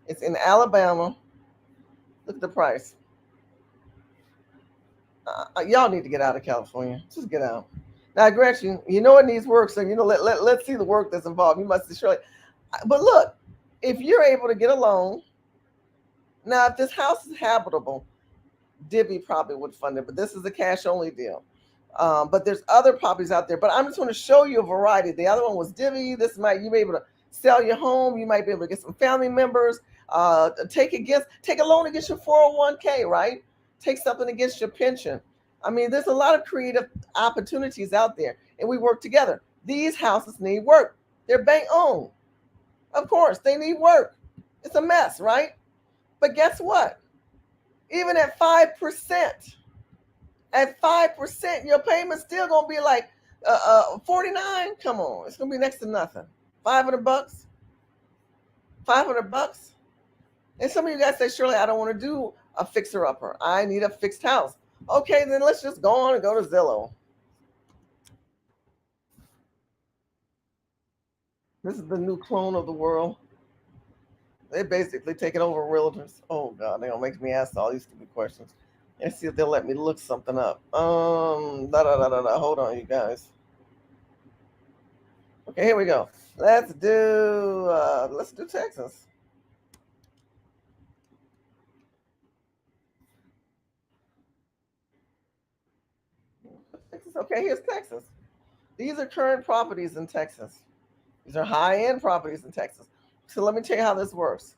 S1: It's in Alabama. Look at the price. Y'all need to get out of California. Just get out. Now, I grant you, it needs work. So, let's see the work that's involved. You must surely. But look, if you're able to get a loan, now, if this house is habitable, Divvy probably would fund it. But this is a cash-only deal. But there's other properties out there. But I'm just going to show you a variety. The other one was Divvy. You may be able to sell your home. You might be able to get some family members. Take a loan against your 401k, right? Take something against your pension. I mean, there's a lot of creative opportunities out there, and we work together. These houses need work. They're bank owned. Of course, they need work. It's a mess, right? But guess what? Even at 5%, your payment's still gonna be like 49. Come on, it's gonna be next to nothing. $500. $500. And some of you guys say, Shirley, I don't want to do a fixer-upper. I need a fixed house. Okay, then let's just go on and go to Zillow. This is the new clone of the world. They're basically taking over realtors. Oh, God, they're going to make me ask all these stupid questions. Let's see if they'll let me look something up. Hold on, you guys. Okay, here we go. Let's do Texas. Okay, here's Texas. These are current properties in Texas. These are high-end properties in Texas. So let me tell you how this works.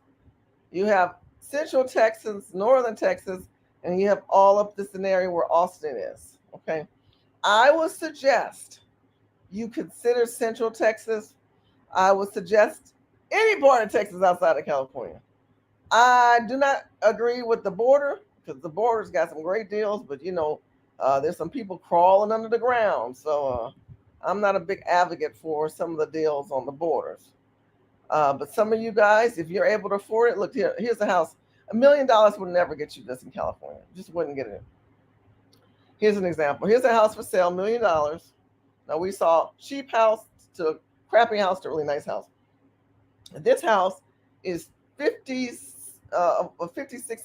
S1: You have Central Texas, Northern Texas, and you have all of this area where Austin is. Okay. I would suggest you consider Central Texas. I would suggest any part of Texas outside of California. I do not agree with the border because the border's got some great deals, but there's some people crawling under the ground. So I'm not a big advocate for some of the deals on the borders. But some of you guys, if you're able to afford it, look here. Here's a house. $1 million would never get you this in California. Just wouldn't get it. Here's an example. Here's a house for sale, $1 million. Now we saw cheap house to crappy house to really nice house. This house is 56,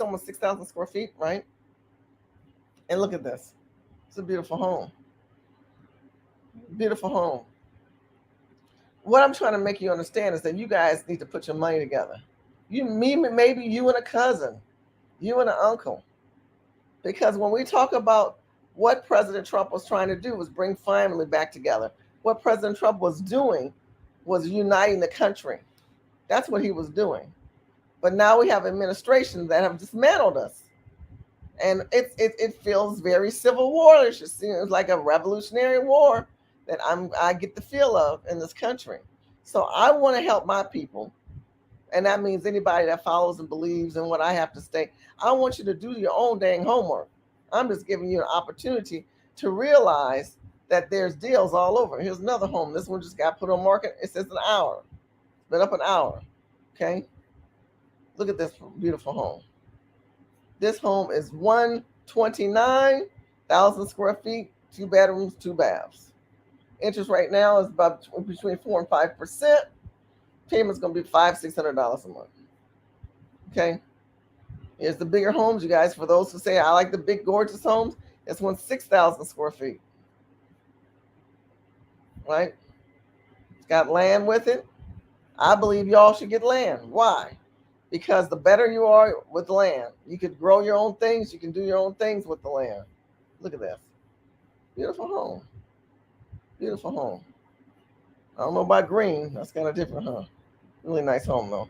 S1: almost 6,000 square feet, right? And look at this. It's a beautiful home. Beautiful home. What I'm trying to make you understand is that you guys need to put your money together. Maybe you and a cousin, you and an uncle. Because when we talk about what President Trump was trying to do was bring family back together. What President Trump was doing was uniting the country. That's what he was doing. But now we have administrations that have dismantled us. And it feels very civil war-ish. It seems like a revolutionary war that I get the feel of in this country. So I want to help my people. And that means anybody that follows and believes in what I have to say. I want you to do your own dang homework. I'm just giving you an opportunity to realize that there's deals all over. Here's another home. This one just got put on market. It says an hour. It's been up an hour. Okay. Look at this beautiful home. This home is 129,000 square feet, 2 bedrooms, 2 baths. Interest right now is about between 4% and 5%. Payment's going to be $500-$600 a month. Okay. Here's the bigger homes, you guys. For those who say I like the big, gorgeous homes, this one's 6,000 square feet. Right? It's got land with it. I believe y'all should get land. Why? Because the better you are with land, you could grow your own things. You can do your own things with the land. Look at this. Beautiful home. Beautiful home. I don't know about green. That's kind of different, huh? Really nice home, though.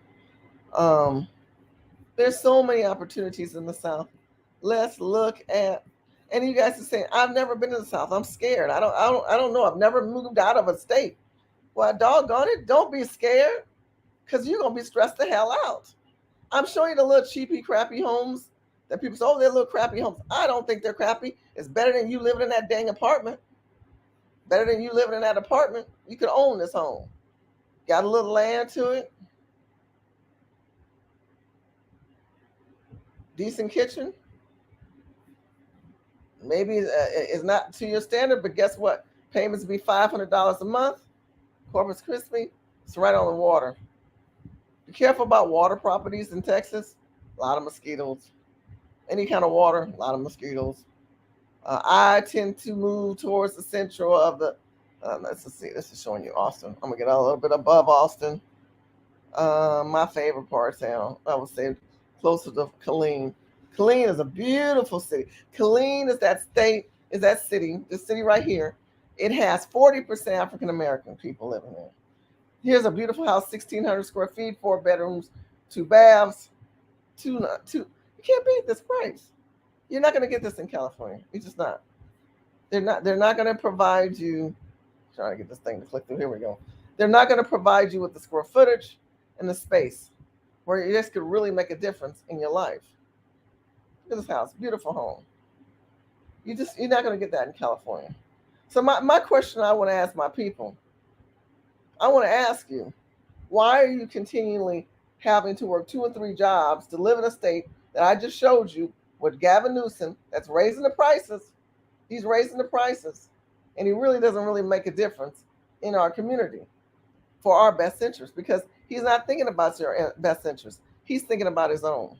S1: There's so many opportunities in the South. Let's look at, and you guys are saying, I've never been to the South. I'm scared. I don't know. I've never moved out of a state. Well, doggone it, don't be scared, because you're gonna be stressed the hell out. I'm showing you the little cheapy, crappy homes that people say, oh, they're little crappy homes. I don't think they're crappy. It's better than you living in that dang apartment. Better than you living in that apartment. You could own this home. Got a little land to it. Decent kitchen. Maybe it's not to your standard, but guess what? Payments be $500 a month. Corpus Christi, it's right on the water. Be careful about water properties in Texas. A lot of mosquitoes. Any kind of water, a lot of mosquitoes. I tend to move towards the central of the, let's see, this is showing you Austin. I'm going to get a little bit above Austin. My favorite part of town, I would say closer to Killeen. Killeen is a beautiful city. Killeen is that city, this city right here. It has 40% African American people living there. Here's a beautiful house, 1,600 square feet, 4 bedrooms, 2 baths, two. You can't beat this price. You're not going to get this in California. You're just not. They're not going to provide you. Trying to get this thing to click through. Here we go. They're not going to provide you with the square footage and the space where this could really make a difference in your life. Look at this house, beautiful home. You're not going to get that in California. So my question I want to ask my people, I want to ask you, why are you continually having to work 2 and 3 jobs to live in a state that I just showed you with Gavin Newsom that's raising the prices? He's raising the prices, and he really doesn't really make a difference in our community for our best interest, because he's not thinking about your best interest. He's thinking about his own.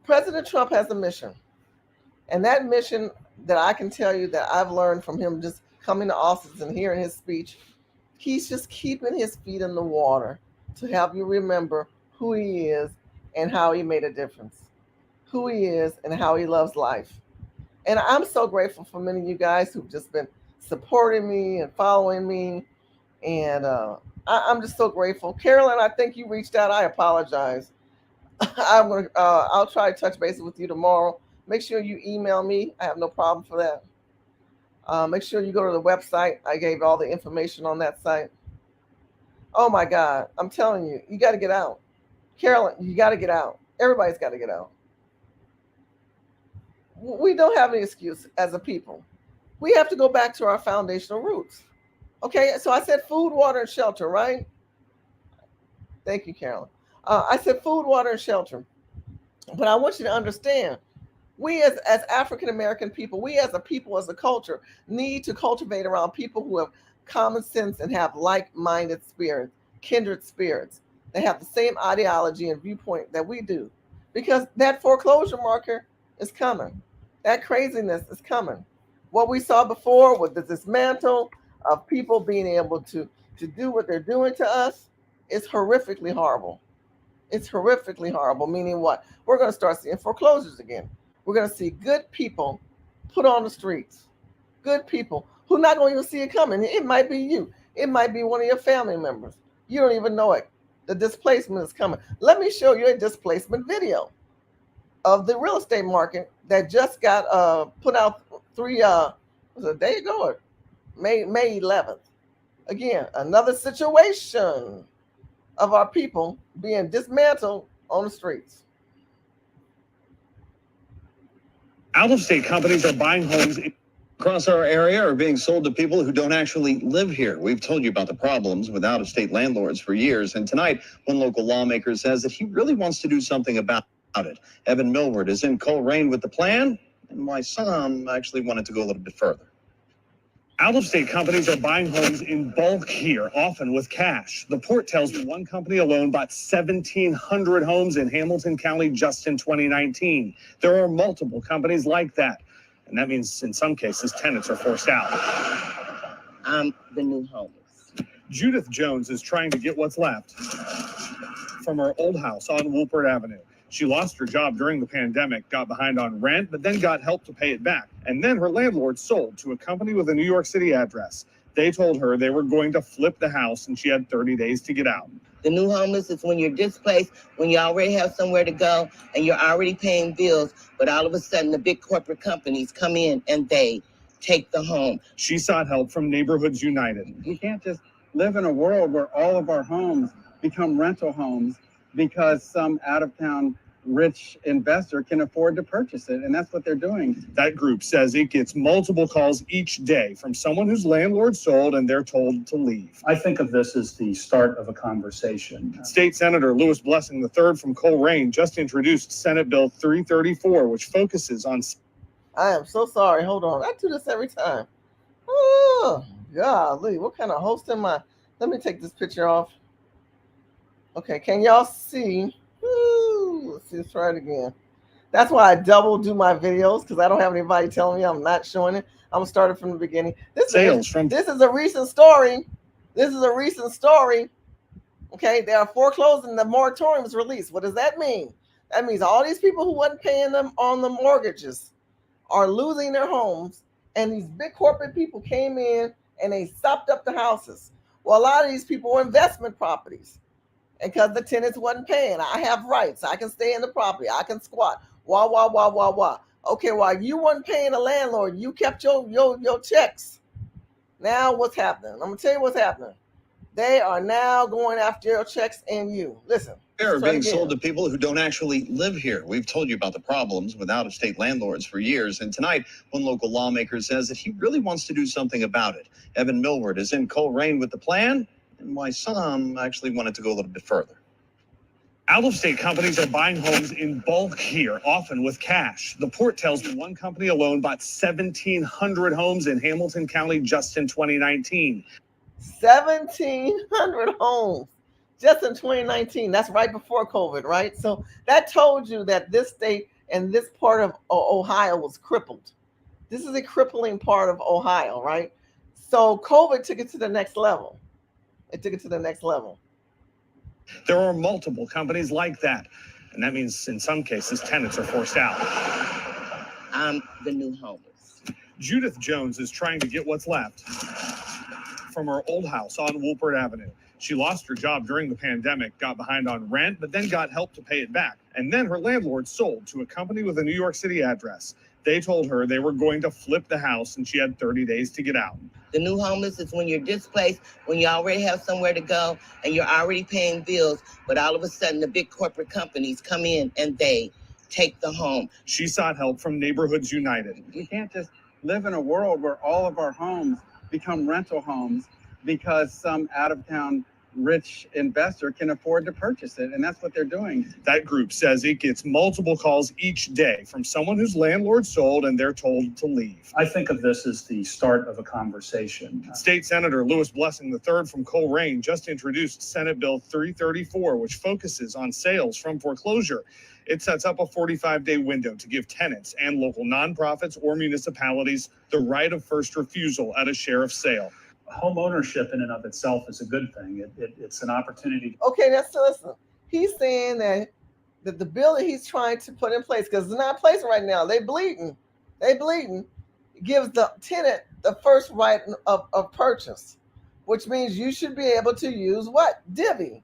S1: President Trump has a mission. And that mission that I can tell you that I've learned from him just coming to office and hearing his speech, he's just keeping his feet in the water to help you remember who he is and how he made a difference, who he is and how he loves life. And I'm so grateful for many of you guys who've just been supporting me and following me. And I'm just so grateful. Carolyn, I think you reached out. I apologize. I'll try to touch base with you tomorrow. Make sure you email me. I have no problem for that. Make sure you go to the website. I gave all the information on that site. Oh my God. I'm telling you, you got to get out. Carolyn, you got to get out. Everybody's got to get out. We don't have any excuse as a people. We have to go back to our foundational roots. Okay, so I said food, water, and shelter, right? Thank you, Carolyn. I said food, water, and shelter. But I want you to understand, we as African American people, we as a people, as a culture, need to cultivate around people who have common sense and have like-minded spirits, kindred spirits. They have the same ideology and viewpoint that we do. Because that foreclosure marker is coming. That craziness is coming. What we saw before with the dismantle of people being able to do what they're doing to us is horrifically horrible. It's horrifically horrible, meaning what? We're going to start seeing foreclosures again. We're going to see good people put on the streets. Good people who not going to even see it coming. It might be you. It might be one of your family members. You don't even know it. The displacement is coming. Let me show you a displacement video of the real estate market that just got put out was it a day ago or May 11th. Again, another situation of our people being dismantled on the streets.
S11: Out-of-state companies are buying homes across our area are being sold to people who don't actually live here. We've told you about the problems with out-of-state landlords for years, and tonight, one local lawmaker says that he really wants to do something about it. Evan Millward is in Coleraine with the plan, and why some actually wanted to go a little bit further. Out-of-state companies are buying homes in bulk here, often with cash. The Port tells me one company alone bought 1,700 homes in Hamilton County just in 2019. There are multiple companies like that, and that means in some cases tenants are forced out.
S12: I'm the new homeless.
S11: Judith Jones is trying to get what's left from her old house on Woolpert Avenue. She lost her job during the pandemic, got behind on rent, but then got help to pay it back. And then her landlord sold to a company with a New York City address. They told her they were going to flip the house and she had 30 days to get out.
S12: The new homeless is when you're displaced, when you already have somewhere to go and you're already paying bills, but all of a sudden the big corporate companies come in and they take the home.
S11: She sought help from Neighborhoods United.
S13: We can't just live in a world where all of our homes become rental homes because some out-of-town rich investor can afford to purchase it, and that's what they're doing.
S11: That group says it gets multiple calls each day from someone whose landlord sold and they're told to leave.
S14: I think of this as the start of a conversation.
S11: State Senator Louis Blessing III from Coleraine just introduced Senate Bill 334, which focuses on...
S1: I am so sorry. Hold on. I do this every time. Oh, golly. What kind of host am I? Let me take this picture off. Okay, can y'all see? Let's see, let's try it again. That's why I double do my videos, because I don't have anybody telling me I'm not showing it. I'm gonna start it from the beginning. This is a recent story. This is a recent story. Okay, they are foreclosing. The moratorium is released. What does that mean? That means all these people who wasn't paying them on the mortgages are losing their homes, and these big corporate people came in and they stopped up the houses. Well, a lot of these people were investment properties. And because the tenants wasn't paying, I have rights. I can stay in the property. I can squat. Wah. Okay, while you weren't paying the landlord, you kept your checks. Now what's happening? I'm going to tell you what's happening. They are now going after your checks and you. Listen.
S11: They're being sold to people who don't actually live here. We've told you about the problems with out-of-state landlords for years. And tonight, one local lawmaker says that he really wants to do something about it. Evan Millward is in Coleraine with the plan, and why some actually wanted to go a little bit further. Out-of-state companies are buying homes in bulk here, often with cash. The Port tells me one company alone bought 1,700 homes in Hamilton County just in 2019.
S1: 1,700 homes just in 2019. That's right before COVID, right? So that told you that this state and this part of Ohio was crippled. This is a crippling part of Ohio, right? So COVID took it to the next level. It took it to the next level.
S11: There are multiple companies like that, and that means in some cases tenants are forced out.
S12: I'm the new homeless.
S11: Judith Jones is trying to get what's left from her old house on Woolpert Avenue. She lost her job during the pandemic, got behind on rent, but then got help to pay it back. And then her landlord sold to a company with a New York City address. They told her they were going to flip the house and she had 30 days to get out.
S12: The new homeless is when you're displaced, when you already have somewhere to go and you're already paying bills, but all of a sudden the big corporate companies come in and they take the home.
S11: She sought help from Neighborhoods United.
S13: We can't just live in a world where all of our homes become rental homes because some out-of-town rich investor can afford to purchase it, and that's what they're doing.
S11: That group says it gets multiple calls each day from someone whose landlord sold and they're told to leave.
S14: I think of this as the start of a conversation.
S11: State Senator Louis Blessing III from Coleraine just introduced Senate Bill 334, which focuses on sales from foreclosure. It sets up a 45-day window to give tenants and local nonprofits or municipalities the right of first refusal at a sheriff's sale.
S14: Home ownership in and of itself is a good thing. It's an opportunity.
S1: Okay, now so listen. He's saying that the bill that he's trying to put in place, because it's not in place right now, they bleeding, gives the tenant the first right of purchase, which means you should be able to use what? Divvy.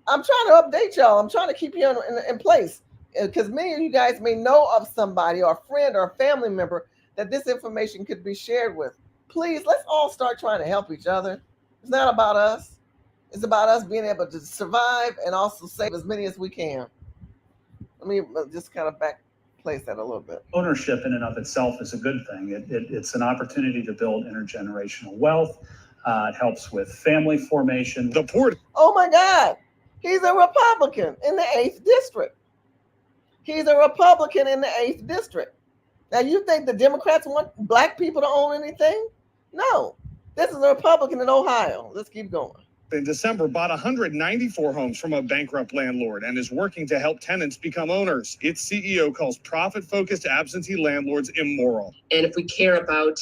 S1: I'm trying to update y'all. I'm trying to keep you in place, because many of you guys may know of somebody or a friend or a family member that this information could be shared with. Please, let's all start trying to help each other. It's not about us. It's about us being able to survive and also save as many as we can. Let me just kind of place that a little bit.
S14: Ownership in and of itself is a good thing. It's an opportunity to build intergenerational wealth. It helps with family formation.
S11: The poor.
S1: Oh my God. He's a Republican in the 8th district. He's a Republican in the 8th district. Now, you think the Democrats want black people to own anything? No. This is a Republican in Ohio. Let's keep going.
S11: In December, bought 194 homes from a bankrupt landlord and is working to help tenants become owners. Its CEO calls profit-focused absentee landlords immoral.
S15: And if we care about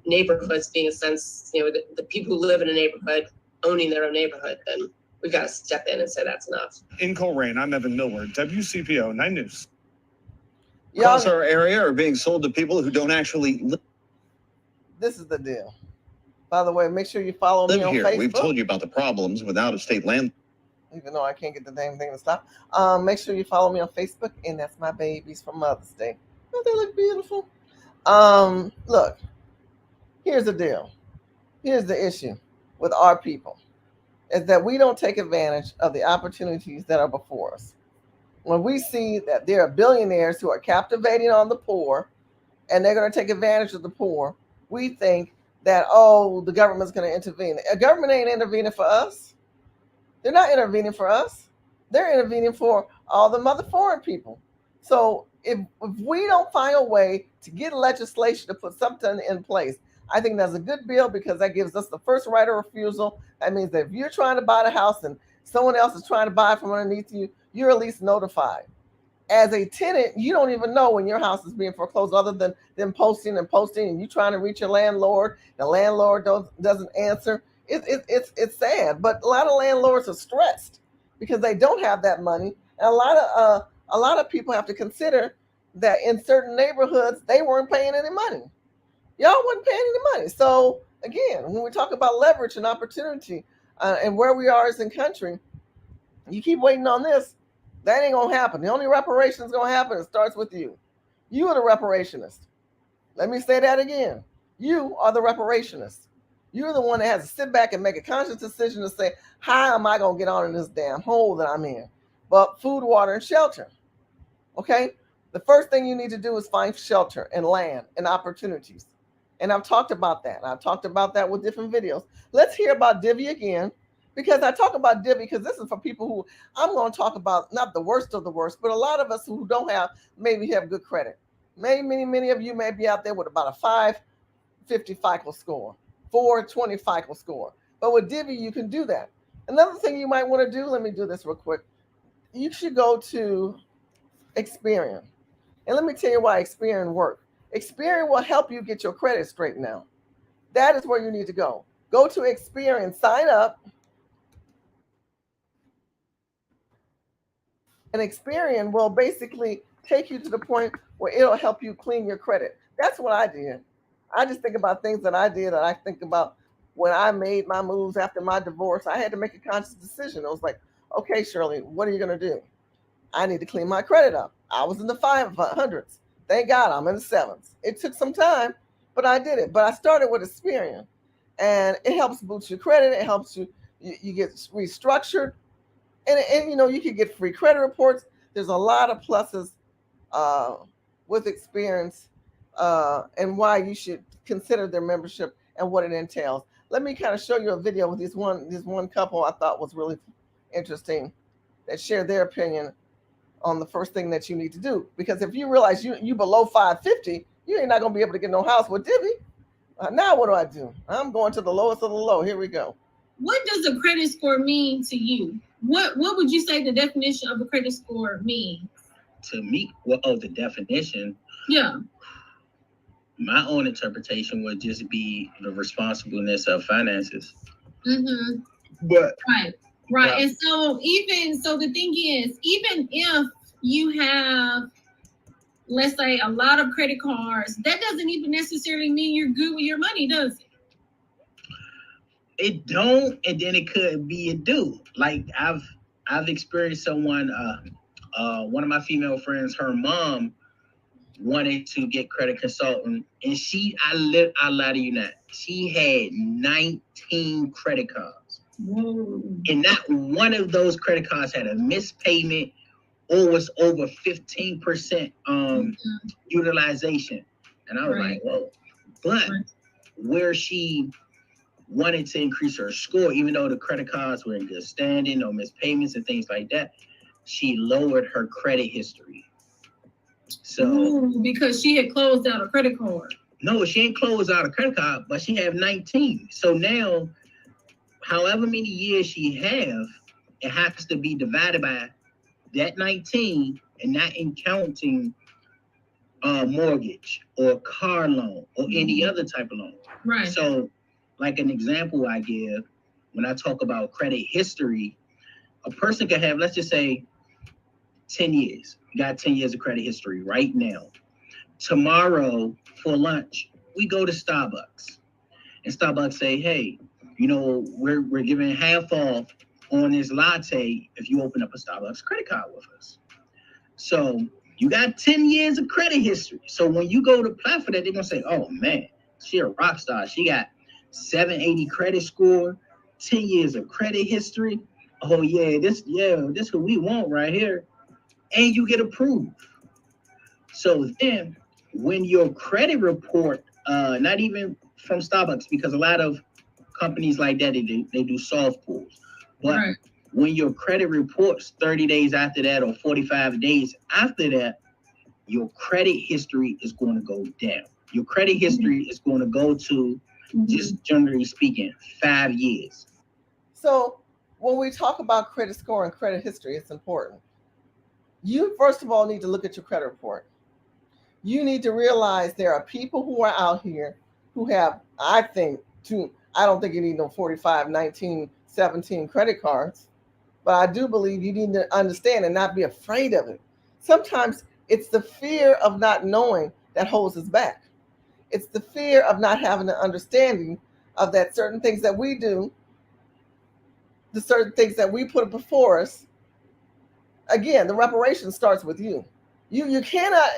S15: neighborhoods being a sense, the people who live in a neighborhood owning their own neighborhood, then we've got to step in and say that's enough.
S11: In Coleraine, I'm Evan Millward, WCPO 9 News. Across our area are being sold to people who don't actually live.
S1: This is the deal. By the way, make sure you follow me on
S11: here.
S1: Facebook.
S11: We've told you about the problems with out-of-state land.
S1: Even though I can't get the damn thing to stop. Make sure you follow me on Facebook, and that's my babies from Mother's Day. Don't they look beautiful? Look, here's the deal. Here's the issue with our people, is that we don't take advantage of the opportunities that are before us. When we see that there are billionaires who are captivating on the poor, and they're going to take advantage of the poor, we think that, oh, the government's going to intervene. The government ain't intervening for us. They're not intervening for us. They're intervening for all the mother foreign people. So if we don't find a way to get legislation to put something in place, I think that's a good bill, because that gives us the first right of refusal. That means that if you're trying to buy the house and someone else is trying to buy from underneath you, you're at least notified. As a tenant, you don't even know when your house is being foreclosed, other than them posting, and you trying to reach your landlord. The landlord doesn't answer. It's sad, but a lot of landlords are stressed because they don't have that money, and a lot of people have to consider that in certain neighborhoods they weren't paying any money. Y'all wasn't paying any money. So again, when we talk about leverage and opportunity and where we are as a country, you keep waiting on this. That ain't gonna happen. The only reparations gonna happen, it starts with you. You are the reparationist. Let me say that again. You are the reparationist. You're the one that has to sit back and make a conscious decision to say, how am I gonna get on in this damn hole that I'm in? But food, water, and shelter. Okay? The first thing you need to do is find shelter and land and opportunities. And I've talked about that. I've talked about that with different videos. Let's hear about Divvy again. Because I talk about Divvy because this is for people who, I'm going to talk about not the worst of the worst, but a lot of us who don't have, maybe have good credit. Many of you may be out there with about a 550 FICO score, 420 FICO score. But with Divvy, you can do that. Another thing you might want to do, let me do this real quick. You should go to Experian. And let me tell you why Experian works. Experian will help you get your credit straightened out. That is where you need to go. Go to Experian, sign up. And Experian will basically take you to the point where it'll help you clean your credit. That's what I did. I just think about things that I did, and I think about when I made my moves after my divorce. I had to make a conscious decision. It was like, okay, Shirley, what are you going to do? I need to clean my credit up. I was in the 500s. Thank God I'm in the 7s. It took some time, but I did it. But I started with Experian, and it helps boost your credit. It helps you get restructured, and you can get free credit reports. There's a lot of pluses uh, with Experience, and why you should consider their membership and what it entails. Let me kind of show you a video with this one couple I thought was really interesting, that shared their opinion on the first thing that you need to do. Because if you realize you below 550, you ain't not gonna be able to get no house with Divvy. Now what do? I'm going to the lowest of the low. Here we go.
S4: What does a credit score mean to you? What would you say the definition of a credit score means?
S16: To me, the definition.
S4: Yeah.
S16: My own interpretation would just be the responsibleness of finances.
S4: Mm-hmm.
S16: But
S4: Right. And so the thing is, even if you have, let's say, a lot of credit cards, that doesn't even necessarily mean you're good with your money, does it?
S16: It don't, and then it could be a do. Like I've experienced someone, one of my female friends, her mom wanted to get credit consultant, and I lie to you not, she had 19 credit cards.
S4: Whoa.
S16: And not one of those credit cards had a missed payment or was over 15% utilization. And I was like, whoa. But where she wanted to increase her score, even though the credit cards were in good standing, no missed payments and things like that, she lowered her credit history. So
S4: because she had closed out a credit card.
S16: No, she ain't closed out a credit card, but she have 19. So now, however many years she have, it has to be divided by that 19 and not in counting mortgage or car loan or any other type of loan.
S4: Right.
S16: So, like an example I give, when I talk about credit history, a person can have, let's just say, 10 years. You got 10 years of credit history right now. Tomorrow for lunch, we go to Starbucks. And Starbucks say, hey, we're giving half off on this latte if you open up a Starbucks credit card with us. So you got 10 years of credit history. So when you go to apply for that, they're going to say, oh, man, she a rock star. She got 780 credit score, 10 years of credit history. Oh, this what we want right here. And you get approved. So then when your credit report, not even from Starbucks, because a lot of companies like that, they do soft pulls. But when your credit reports 30 days after that or 45 days after that, your credit history is going to go down. Your credit history is going to go to, just generally speaking, 5 years.
S1: So when we talk about credit score and credit history, it's important. You, first of all, need to look at your credit report. You need to realize there are people who are out here who have, I don't think you need no 45, 19, 17 credit cards, but I do believe you need to understand and not be afraid of it. Sometimes it's the fear of not knowing that holds us back. It's the fear of not having an understanding of that certain things that we do, the certain things that we put before us. Again, the reparation starts with you. You cannot,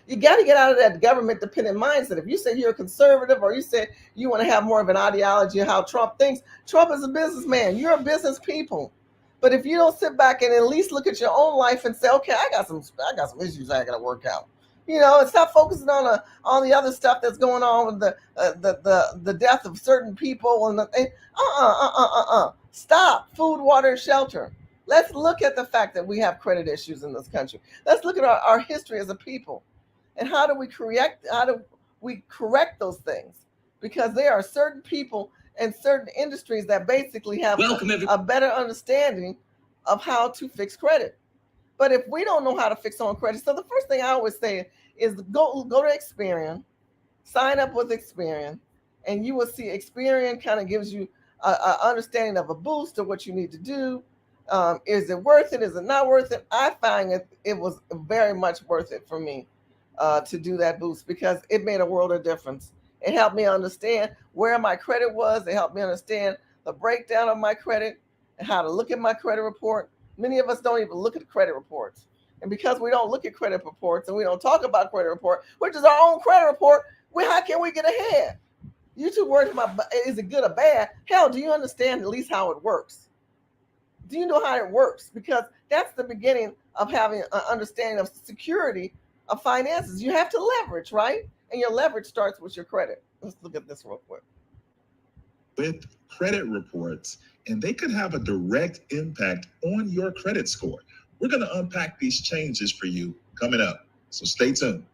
S1: you got to get out of that government dependent mindset. If you say you're a conservative or you say you want to have more of an ideology of how Trump thinks, Trump is a businessman. You're a business people. But if you don't sit back and at least look at your own life and say, okay, I got some issues I got to work out. And stop focusing on the other stuff that's going on with the death of certain people and Stop. Food, water, and shelter. Let's look at the fact that we have credit issues in this country. Let's look at our history as a people, and how do we correct those things? Because there are certain people and certain industries that basically have a better understanding of how to fix credit. But if we don't know how to fix on credit, so the first thing I always say is go to Experian, sign up with Experian, and you will see Experian kind of gives you an understanding of a boost of what you need to do. Is it worth it? Is it not worth it? I find it was very much worth it for me to do that boost because it made a world of difference. It helped me understand where my credit was. It helped me understand the breakdown of my credit and how to look at my credit report. Many of us don't even look at credit reports. And because we don't look at credit reports and we don't talk about credit report, which is our own credit report, how can we get ahead? You too worried about is it good or bad? Hell, do you understand at least how it works? Do you know how it works? Because that's the beginning of having an understanding of security of finances. You have to leverage, right? And your leverage starts with your credit. Let's look at this real quick.
S17: With credit reports, and they could have a direct impact on your credit score. We're going to unpack these changes for you coming up, so stay tuned.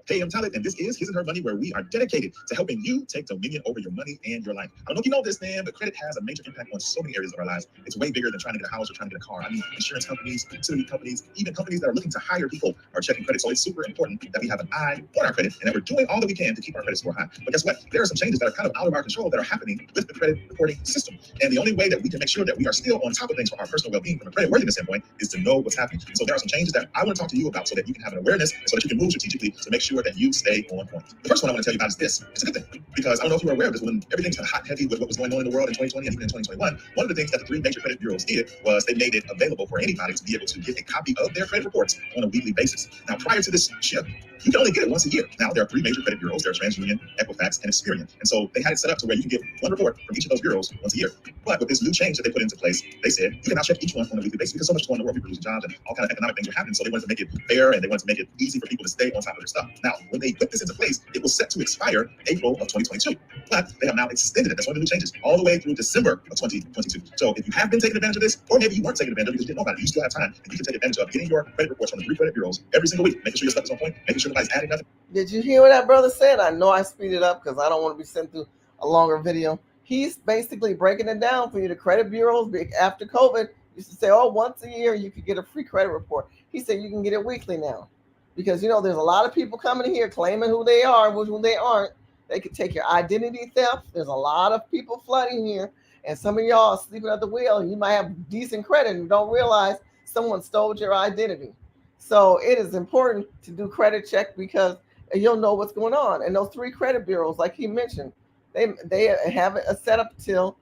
S17: Hey, I'm Tyler, and this is His and Her Money, where we are dedicated to helping you take dominion over your money and your life. I don't know if you know this, man, but credit has a major impact on so many areas of our lives. It's way bigger than trying to get a house or trying to get a car. I mean, insurance companies, utility companies, even companies that are looking to hire people are checking credit. So it's super important that we have an eye on our credit and that we're doing all that we can to keep our credit score high. But guess what? There are some changes that are kind of out of our control that are happening with the credit reporting system. And the only way that we can make sure that we are still on top of things for our personal well-being from a credit worthiness standpoint is to know what's happening. And so there are some changes that I want to talk to you about so that you can have an awareness and so that you can move strategically to make sure that you stay on point. The first one I want to tell you about is this. It's a good thing because I don't know if you were aware of this when everything's kind of hot and heavy with what was going on in the world in 2020 and even in 2021. One of the things that the three major credit bureaus did was they made it available for anybody to be able to get a copy of their credit reports on a weekly basis. Now, prior to this shift, you can only get it once a year. Now, there are three major credit bureaus. There are TransUnion, Equifax, and Experian. And so they had it set up to where you can get one report from each of those bureaus once a year. But with this new change that they put into place, they said you can now check each one on a weekly basis because so much is going on in the world, people losing jobs and all kind of economic things were happening. So they wanted to make it fair and they wanted to make it easy for people to stay on top of their stuff. Now, when they put this into place, it was set to expire April of 2022. But they have now extended it. That's one of the new changes all the way through December of 2022. So if you have been taking advantage of this, or maybe you weren't taking advantage of it because you didn't know about it, you still have time and you can take advantage of getting your credit reports from the three credit bureaus every single week, making sure your stuff is on point, making sure nobody's adding nothing.
S1: Did you hear what that brother said? I know I speeded up because I don't want to be sent through a longer video. He's basically breaking it down for you. The credit bureaus after COVID used to say, oh, once a year you could get a free credit report. He said you can get it weekly now because, there's a lot of people coming here claiming who they are, who they aren't. They could take your identity theft. There's a lot of people flooding here, and some of y'all are sleeping at the wheel. You might have decent credit and don't realize someone stole your identity. So it is important to do credit check because you'll know what's going on. And those three credit bureaus, like he mentioned, they have it set up till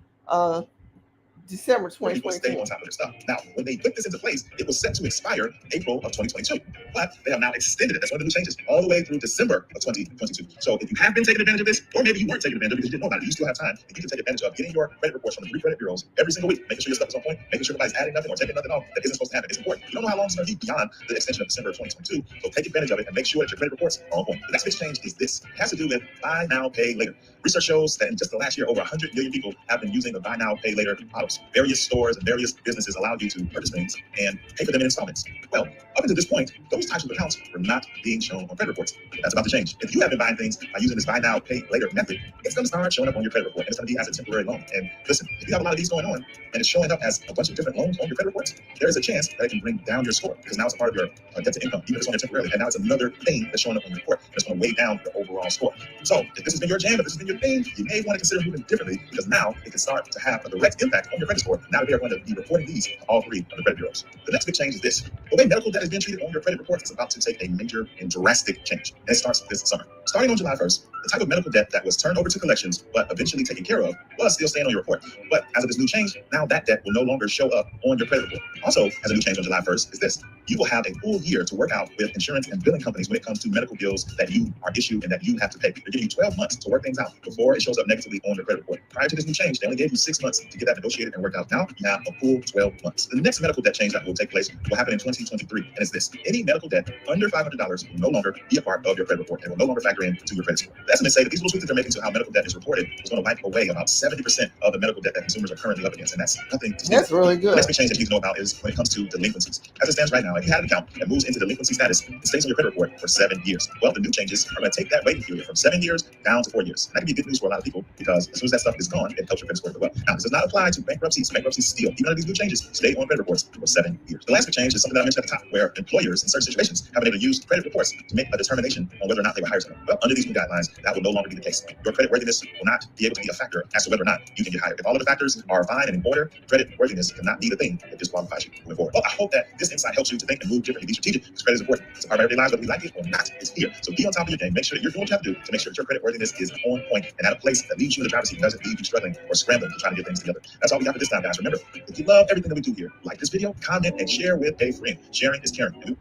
S1: December 2022.
S17: Stay on top of their stuff. Now, when they put this into place, it was set to expire April of 2022. But they have now extended it. That's one of the new changes all the way through December of 2022. So if you have been taking advantage of this, or maybe you weren't taking advantage of it because you didn't know about it, you still have time and you can take advantage of getting your credit reports from the three credit bureaus every single week, making sure your stuff is on point, making sure nobody's adding nothing or taking nothing off that isn't supposed to happen. It's important. You don't know how long it's going to be beyond the extension of December of 2022. So take advantage of it and make sure that your credit reports are on point. The next big change is this. It has to do with buy now, pay later. Research shows that in just the last year, over 100 million people have been using the buy now, pay later models. Various stores and various businesses allow you to purchase things and pay for them in installments. Well, up until this point, those types of accounts were not being shown on credit reports. That's about to change. If you have been buying things by using this buy now, pay later method, it's going to start showing up on your credit report, and it's going to be as a temporary loan. And listen, if you have a lot of these going on, and it's showing up as a bunch of different loans on your credit reports, there is a chance that it can bring down your score because now it's a part of your debt to income, even if it's on there temporarily. And now it's another thing that's showing up on your report, and it's going to weigh down your overall score. So if this has been your jam, if this has been your thing, you may want to consider moving differently because now it can start to have a direct impact on your credit score. Now they are going to be reporting these to all three of the credit bureaus. The next big change is this. The way medical debt is being treated on your credit reports is about to take a major and drastic change. And it starts this summer. Starting on July 1st, the type of medical debt that was turned over to collections but eventually taken care of was still staying on your report. But as of this new change, now that debt will no longer show up on your credit report. Also, as a new change on July 1st is this. You will have a full year to work out with insurance and billing companies when it comes to medical bills that you are issued and that you have to pay. They're giving you 12 months to work things out before it shows up negatively on your credit report. Prior to this new change, they only gave you 6 months to get that negotiated and worked out. Now you have a full 12 months. The next medical debt change that will take place will happen in 2023, and it's this. Any medical debt under $500 will no longer be a part of your credit report and will no longer factor into your credit score. The estimates say that these little tweaks that they're making to how medical debt is reported is going to wipe away about 70% of the medical debt that consumers are currently up against, and that's nothing to
S1: That's really good.
S17: The next big change that you need to know about is when it comes to delinquencies. As it stands right now, if you had an account that moves into delinquency status, it stays on your credit report for 7 years. Well, the new changes are going to take that waiting period from 7 years down to 4 years. And that can be good news for a lot of people because as soon as that stuff is gone, it helps your credit score go well. Now, this does not apply to bankruptcies. Bankruptcies still, even under these new changes, stay on credit reports for 7 years. The last big change is something that I mentioned at the top, where employers in certain situations have been able to use credit reports to make a determination on whether or not they will hire someone. Well, under these new guidelines, that will no longer be the case. Your credit worthiness will not be able to be a factor as to whether or not you can get hired. If all of the factors are fine and in order, credit worthiness cannot be the thing that disqualifies you moving forward. Well, I hope that this insight helps you to think and move differently, be strategic, because credit is important. It's a part of everyday lives, whether we like it or not. It's here. So be on top of your game. Make sure that you're doing what you have to do to make sure that your credit worthiness is on point and at a place that leaves you in the driver's seat, doesn't leave you struggling or scrambling to try to get things together. That's all we got for this time, guys. Remember, if you love everything that we do here, like this video, comment, and share with a friend. Sharing is caring.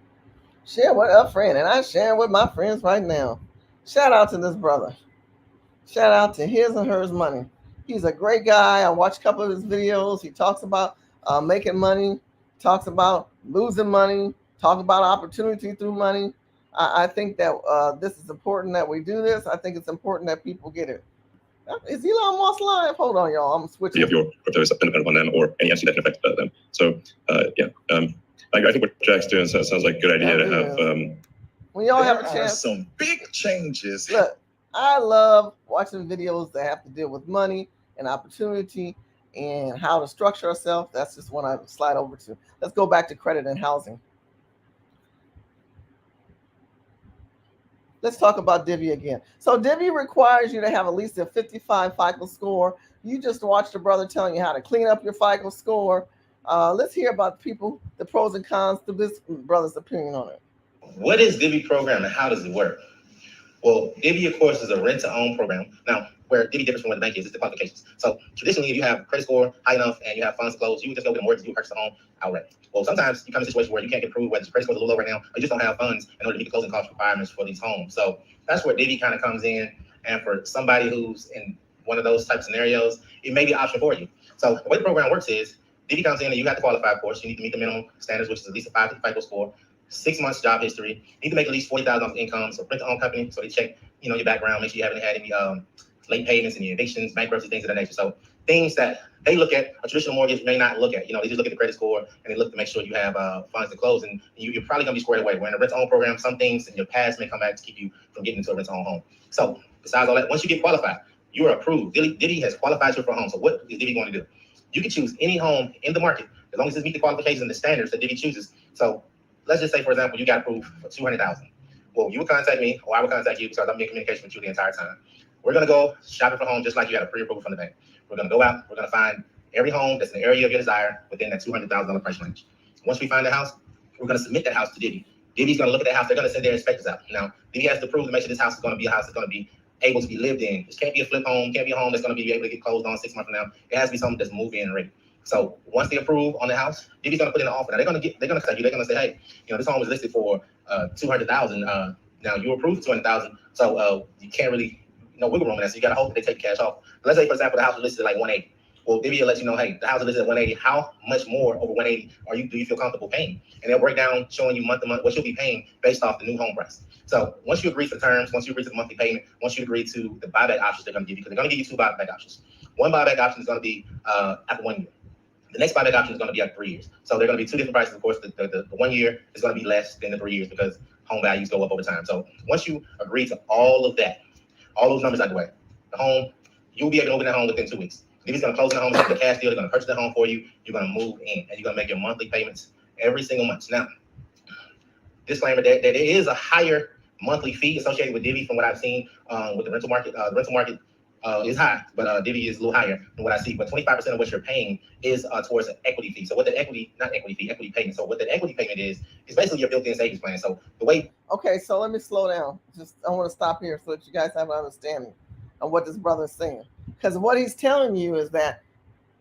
S1: Share with a friend, and I'm sharing with my friends right now. Shout out to this brother. Shout out to his and hers money. He's a great guy. I watched a couple of his videos. He talks about making money, talks about losing money, talks about opportunity through money. I think that this is important that we do this. I think it's important that people get it. Is Elon Musk live? Hold on, y'all. I'm switching.
S18: If your crypto is dependent on them or any entity that can affect them. So, I think what Jack's doing sounds like a good idea to have.
S1: When y'all have a
S17: There are
S1: chance.
S17: some big changes.
S1: Look, I love watching videos that have to deal with money and opportunity and how to structure ourselves. That's just one I slide over to. Let's go back to credit and housing. Let's talk about Divvy again. So Divvy requires you to have at least a 55 FICO score. You just watched a brother telling you how to clean up your FICO score. Let's hear about the pros and cons to this brother's opinion on it.
S19: What is Divvy program and how does it work? Well, Divvy, of course, is a rent-to-own program. Now, where Divvy differs from what the bank is, it's the qualifications. So traditionally, if you have a credit score high enough and you have funds to close, you would just go get a mortgage, you purchase a home outright. Well, sometimes you come in a situation where you can't get approved, whether your credit score is a little low right now, or you just don't have funds in order to meet the closing cost requirements for these homes. So that's where Divvy kind of comes in. And for somebody who's in one of those type of scenarios, it may be an option for you. So the way the program works is Divvy comes in and you have to qualify, of course. You need to meet the minimum standards, which is at least a 550 FICO score, 6 months job history. You need to make at least $40,000 income. So rent-to-own company, so they check, your background, make sure you haven't had any late payments, any evictions, bankruptcy, things of that nature. So things that they look at, a traditional mortgage may not look at. They just look at the credit score and they look to make sure you have funds to close. And you're probably gonna be squared away. We're in a rent-to-own program. Some things in your past may come back to keep you from getting into a rent-to-own home. So besides all that, once you get qualified, you are approved. Divvy has qualified you for a home. So what is Divvy going to do? You can choose any home in the market as long as it meets the qualifications and the standards that Divvy chooses. So let's just say, for example, you got approved for $200,000. Well, you would contact me, or I would contact you because I'm in communication with you the entire time. We're gonna go shopping for home just like you got a pre-approval from the bank. We're gonna go out. We're gonna find every home that's in the area of your desire within that $200,000 price range. Once we find the house, we're gonna submit that house to Divvy. Divvy's gonna look at that house. They're gonna send their inspectors out. Now, Divvy has to prove to make sure this house is gonna be a house that's gonna be able to be lived in. This can't be a flip home. Can't be a home that's gonna be able to get closed on 6 months from now. It has to be something that's move-in ready. So once they approve on the house, Divvy's gonna put in an offer. Now they're gonna tell you, they're gonna say, hey, this home is listed for $200,000. Now you approved for $200,000, so you can't really wiggle room in that. So you gotta hope that they take cash off. Let's say, for example, the house is listed at like $180,000. Well, Divvy will let you know, hey, the house is listed at $180,000. How much more over $180,000 do you feel comfortable paying? And they'll break down, showing you month to month what you'll be paying based off the new home price. So once you agree to the terms, once you agree to the monthly payment, once you agree to the buyback options they're gonna give you, because they're gonna give you 2 buyback options. One buyback option is gonna be after 1 year. The next buyback option is going to be after 3 years. So there are going to be 2 different prices. Of course, the 1 year is going to be less than the 3 years because home values go up over time. So once you agree to all of that, all those numbers out the way, the home, you'll be able to open that home within 2 weeks. Divvy's going to close the home, the cash deal, they're going to purchase the home for you. You're going to move in, and you're going to make your monthly payments every single month. Now, disclaimer that there is a higher monthly fee associated with Divvy from what I've seen with the rental market. The rental market is high, but Divvy is a little higher than what I see. But 25% of what you're paying is towards an equity fee. So what the equity payment. So what the equity payment is basically your built-in savings plan. So the way.
S1: Okay, so let me slow down. I want to stop here so that you guys have an understanding of what this brother is saying. Because what he's telling you is that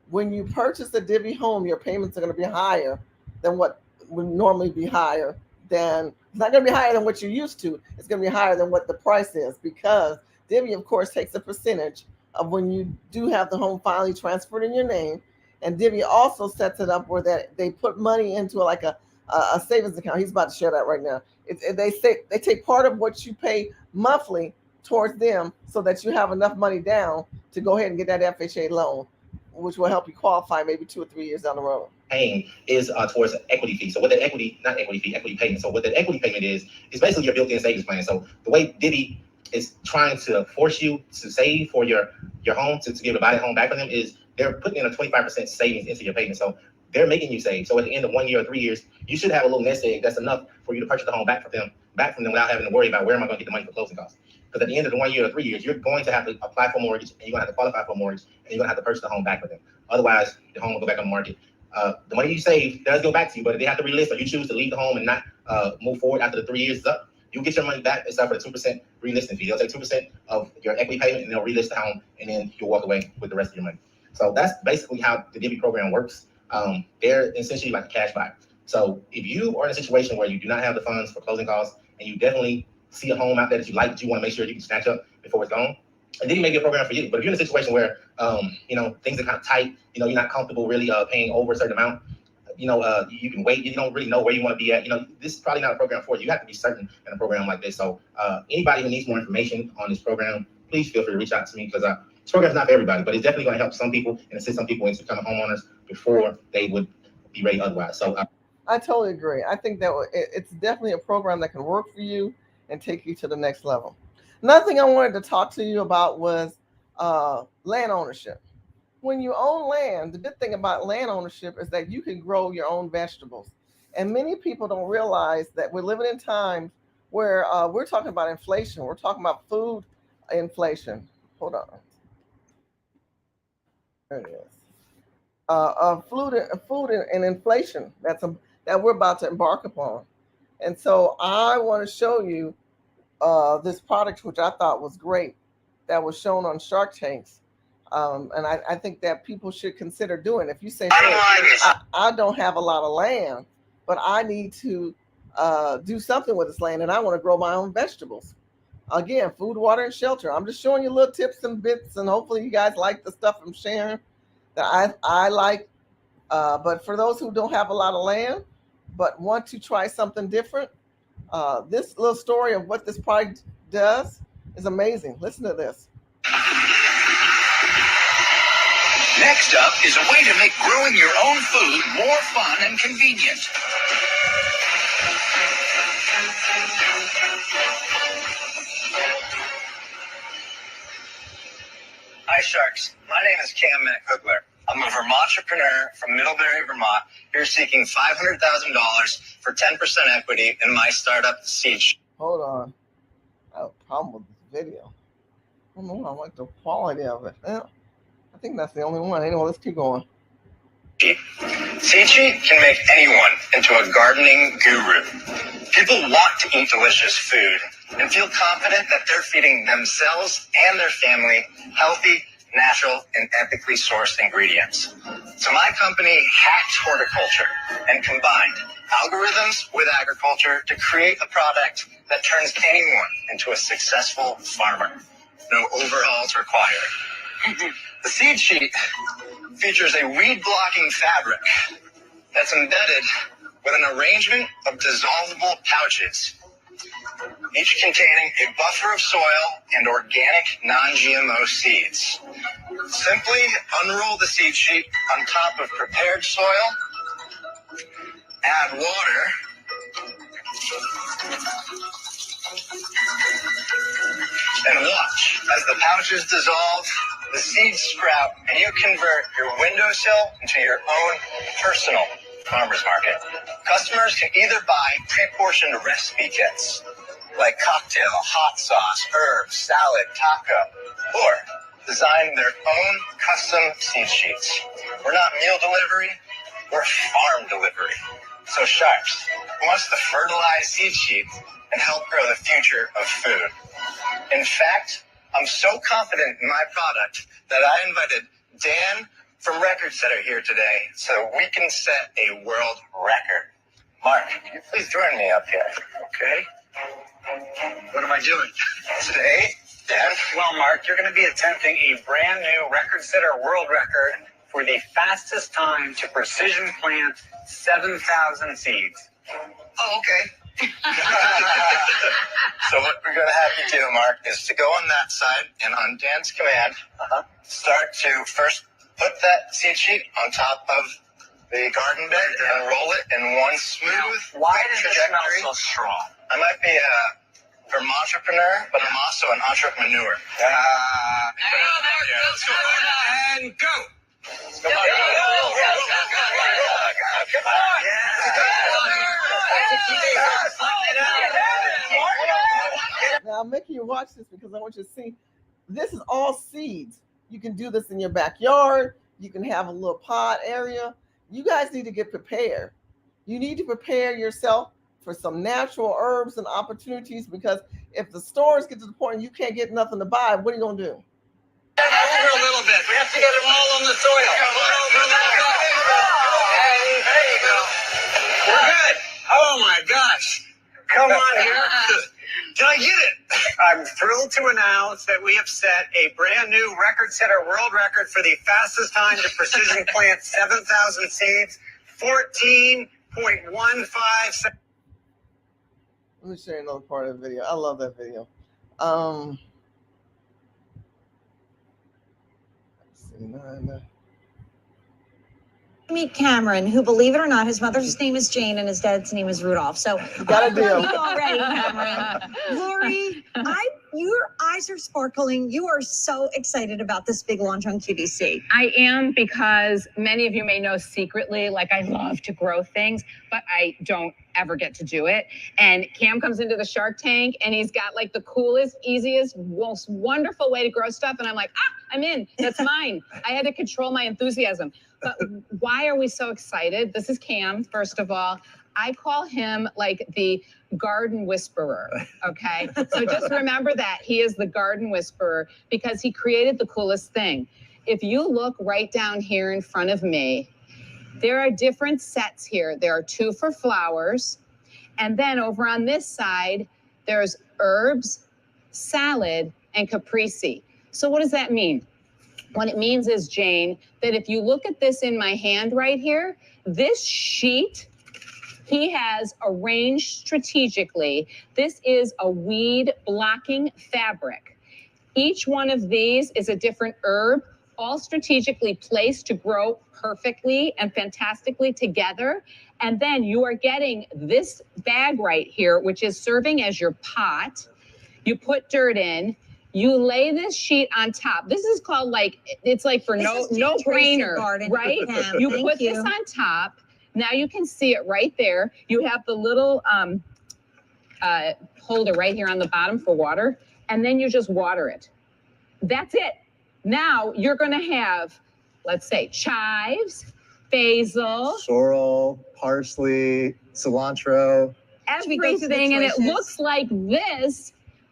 S1: when you purchase a Divvy home, your payments are going to be higher than what would normally be higher than. It's not going to be higher than what you're used to. It's going to be higher than what the price is because Divvy, of course, takes a percentage of when you do have the home finally transferred in your name. And Divvy also sets it up where that they put money into like a savings account. He's about to share that right now. They take part of what you pay monthly towards them so that you have enough money down to go ahead and get that FHA loan, which will help you qualify maybe 2 or 3 years down the road.
S19: Paying is towards an equity fee. So what the equity payment. So what the equity payment is basically your built-in savings plan. So the way Divvy is trying to force you to save for your home to be able to buy that home back for them is they're putting in a 25% savings into your payment. So they're making you save. So at the end of 1 year or 3 years, you should have a little nest egg that's enough for you to purchase the home back from them without having to worry about where am I going to get the money for closing costs. Because at the end of the 1 year or 3 years, you're going to have to apply for a mortgage, and you're going to have to qualify for a mortgage, and you're going to have to purchase the home back with them. Otherwise, the home will go back on the market. The money you save does go back to you, but if they have to relist or you choose to leave the home and not move forward after the 3 years is up, you get your money back except for the 2% relisting fee. They'll take 2% of your equity payment and they'll relist the home, and then you'll walk away with the rest of your money. So that's basically how the Divvy program works. They're essentially like a cash buy. So if you are in a situation where you do not have the funds for closing costs, and you definitely see a home out there that you like, that you want to make sure you can snatch up before it's gone, and then you may get a program for you. But if you're in a situation where things are kind of tight, you're not comfortable really paying over a certain amount, you can wait. You don't really know where you want to be at. This is probably not a program for you. You have to be certain in a program like this. So anybody who needs more information on this program, please feel free to reach out to me, because this program is not for everybody, but it's definitely going to help some people and assist some people into becoming homeowners before they would be ready otherwise. So
S1: I totally agree. I think that it's definitely a program that can work for you and take you to the next level. Another thing I wanted to talk to you about was land ownership. When you own land, the good thing about land ownership is that you can grow your own vegetables. And many people don't realize that we're living in times where we're talking about inflation. We're talking about food inflation. Hold on. There it is. Food and inflation that we're about to embark upon. And so I want to show you this product, which I thought was great, that was shown on Shark Tanks. And I think that people should consider doing. If you say, I don't have a lot of land, but I need to do something with this land, and I want to grow my own vegetables. Again, food, water, and shelter. I'm just showing you little tips and bits, and hopefully you guys like the stuff I'm sharing that I like. But for those who don't have a lot of land, but want to try something different, this little story of what this product does is amazing. Listen to this.
S5: Next up is a way to make growing your own food more fun and convenient. Hi, Sharks. My name is Cam Kugler. I'm a Vermont entrepreneur from Middlebury, Vermont, here seeking $500,000 for 10% equity in my startup, Seed.
S1: Hold on. I have a problem with this video. I don't know. I like the quality of it. I think that's the only one. Anyway, let's keep going.
S5: Seed Sheet can make anyone into a gardening guru. People want to eat delicious food and feel confident that they're feeding themselves and their family healthy, natural, and ethically sourced ingredients. So my company hacked horticulture and combined algorithms with agriculture to create a product that turns anyone into a successful farmer. No overhauls required. The Seed Sheet features a weed-blocking fabric that's embedded with an arrangement of dissolvable pouches, each containing a buffer of soil and organic non-GMO seeds. Simply unroll the seed sheet on top of prepared soil, add water, and watch as the pouches dissolve, the seeds sprout, and you convert your windowsill into your own personal farmer's market. Customers can either buy pre-portioned recipe kits like cocktail, hot sauce, herbs, salad, taco, or design their own custom seed sheets. We're not meal delivery, we're farm delivery. So Sharks, who wants to fertilize seed sheets and help grow the future of food? In fact, I'm so confident in my product that I invited Dan from Record Setter here today so we can set a world record. Mark, can you please join me up here? Okay. What am I doing? Today, Dan? Well, Mark, you're going to be attempting a brand new Record Setter world record for the fastest time to precision plant 7,000 seeds. Oh, okay. So what we're going to have you do, Mark, is to go on that side and on Dan's command, start to first put that seed sheet on top of the garden bed and roll it in one smooth
S20: Why does it smell
S5: trajectory.
S20: so strong?
S5: I might be a Vermont entrepreneur, but I'm also an entrepreneur. Let's go. And go. Come on.
S1: I'm making you watch this because I want you to see. This is all seeds. You can do this in your backyard. You can have a little pot area. You guys need to get prepared. You need to prepare yourself for some natural herbs and opportunities, because if the stores get to the point you can't get nothing to buy, what are you going to do?
S5: Over a little bit. We have to get them all on the soil. Come on over a little bit. There you go. We're good. Oh my gosh. Come on here. Did I get it? I'm thrilled to announce that we have set a brand new record setter world record for the fastest time to precision plant 7,000 seeds, 14.15 seconds.
S1: Let me show you another part of the video. I love that video. Let's see,
S20: Meet Cameron, who, believe it or not, his mother's name is Jane and his dad's name is Rudolph. So
S1: got a deal.
S20: You already, Cameron. Lori, your eyes are sparkling. You are so excited about this big launch on QVC.
S21: I am, because many of you may know secretly, like, I love to grow things, but I don't ever get to do it. And Cam comes into the Shark Tank and he's got like the coolest, easiest, most wonderful way to grow stuff. And I'm like, I'm in. That's mine. I had to control my enthusiasm. But why are we so excited? This is Cam, first of all. I call him like the garden whisperer, okay? So just remember that. He is the garden whisperer because he created the coolest thing. If you look right down here in front of me, there are different sets here. There are 2 for flowers. And then over on this side, there's herbs, salad, and caprese. So what does that mean? What it means is, Jane, that if you look at this in my hand right here, this sheet, he has arranged strategically. This is a weed blocking fabric. Each one of these is a different herb, all strategically placed to grow perfectly and fantastically together. And then you are getting this bag right here, which is serving as your pot. You put dirt in. You lay this sheet on top. This is called like, it's like for no-brainer, right? You put this on top. Now you can see it right there. You have the little holder right here on the bottom for water, and then you just water it. That's it. Now you're gonna have, let's say, chives, basil,
S22: sorrel, parsley, cilantro.
S21: Everything, and it looks like this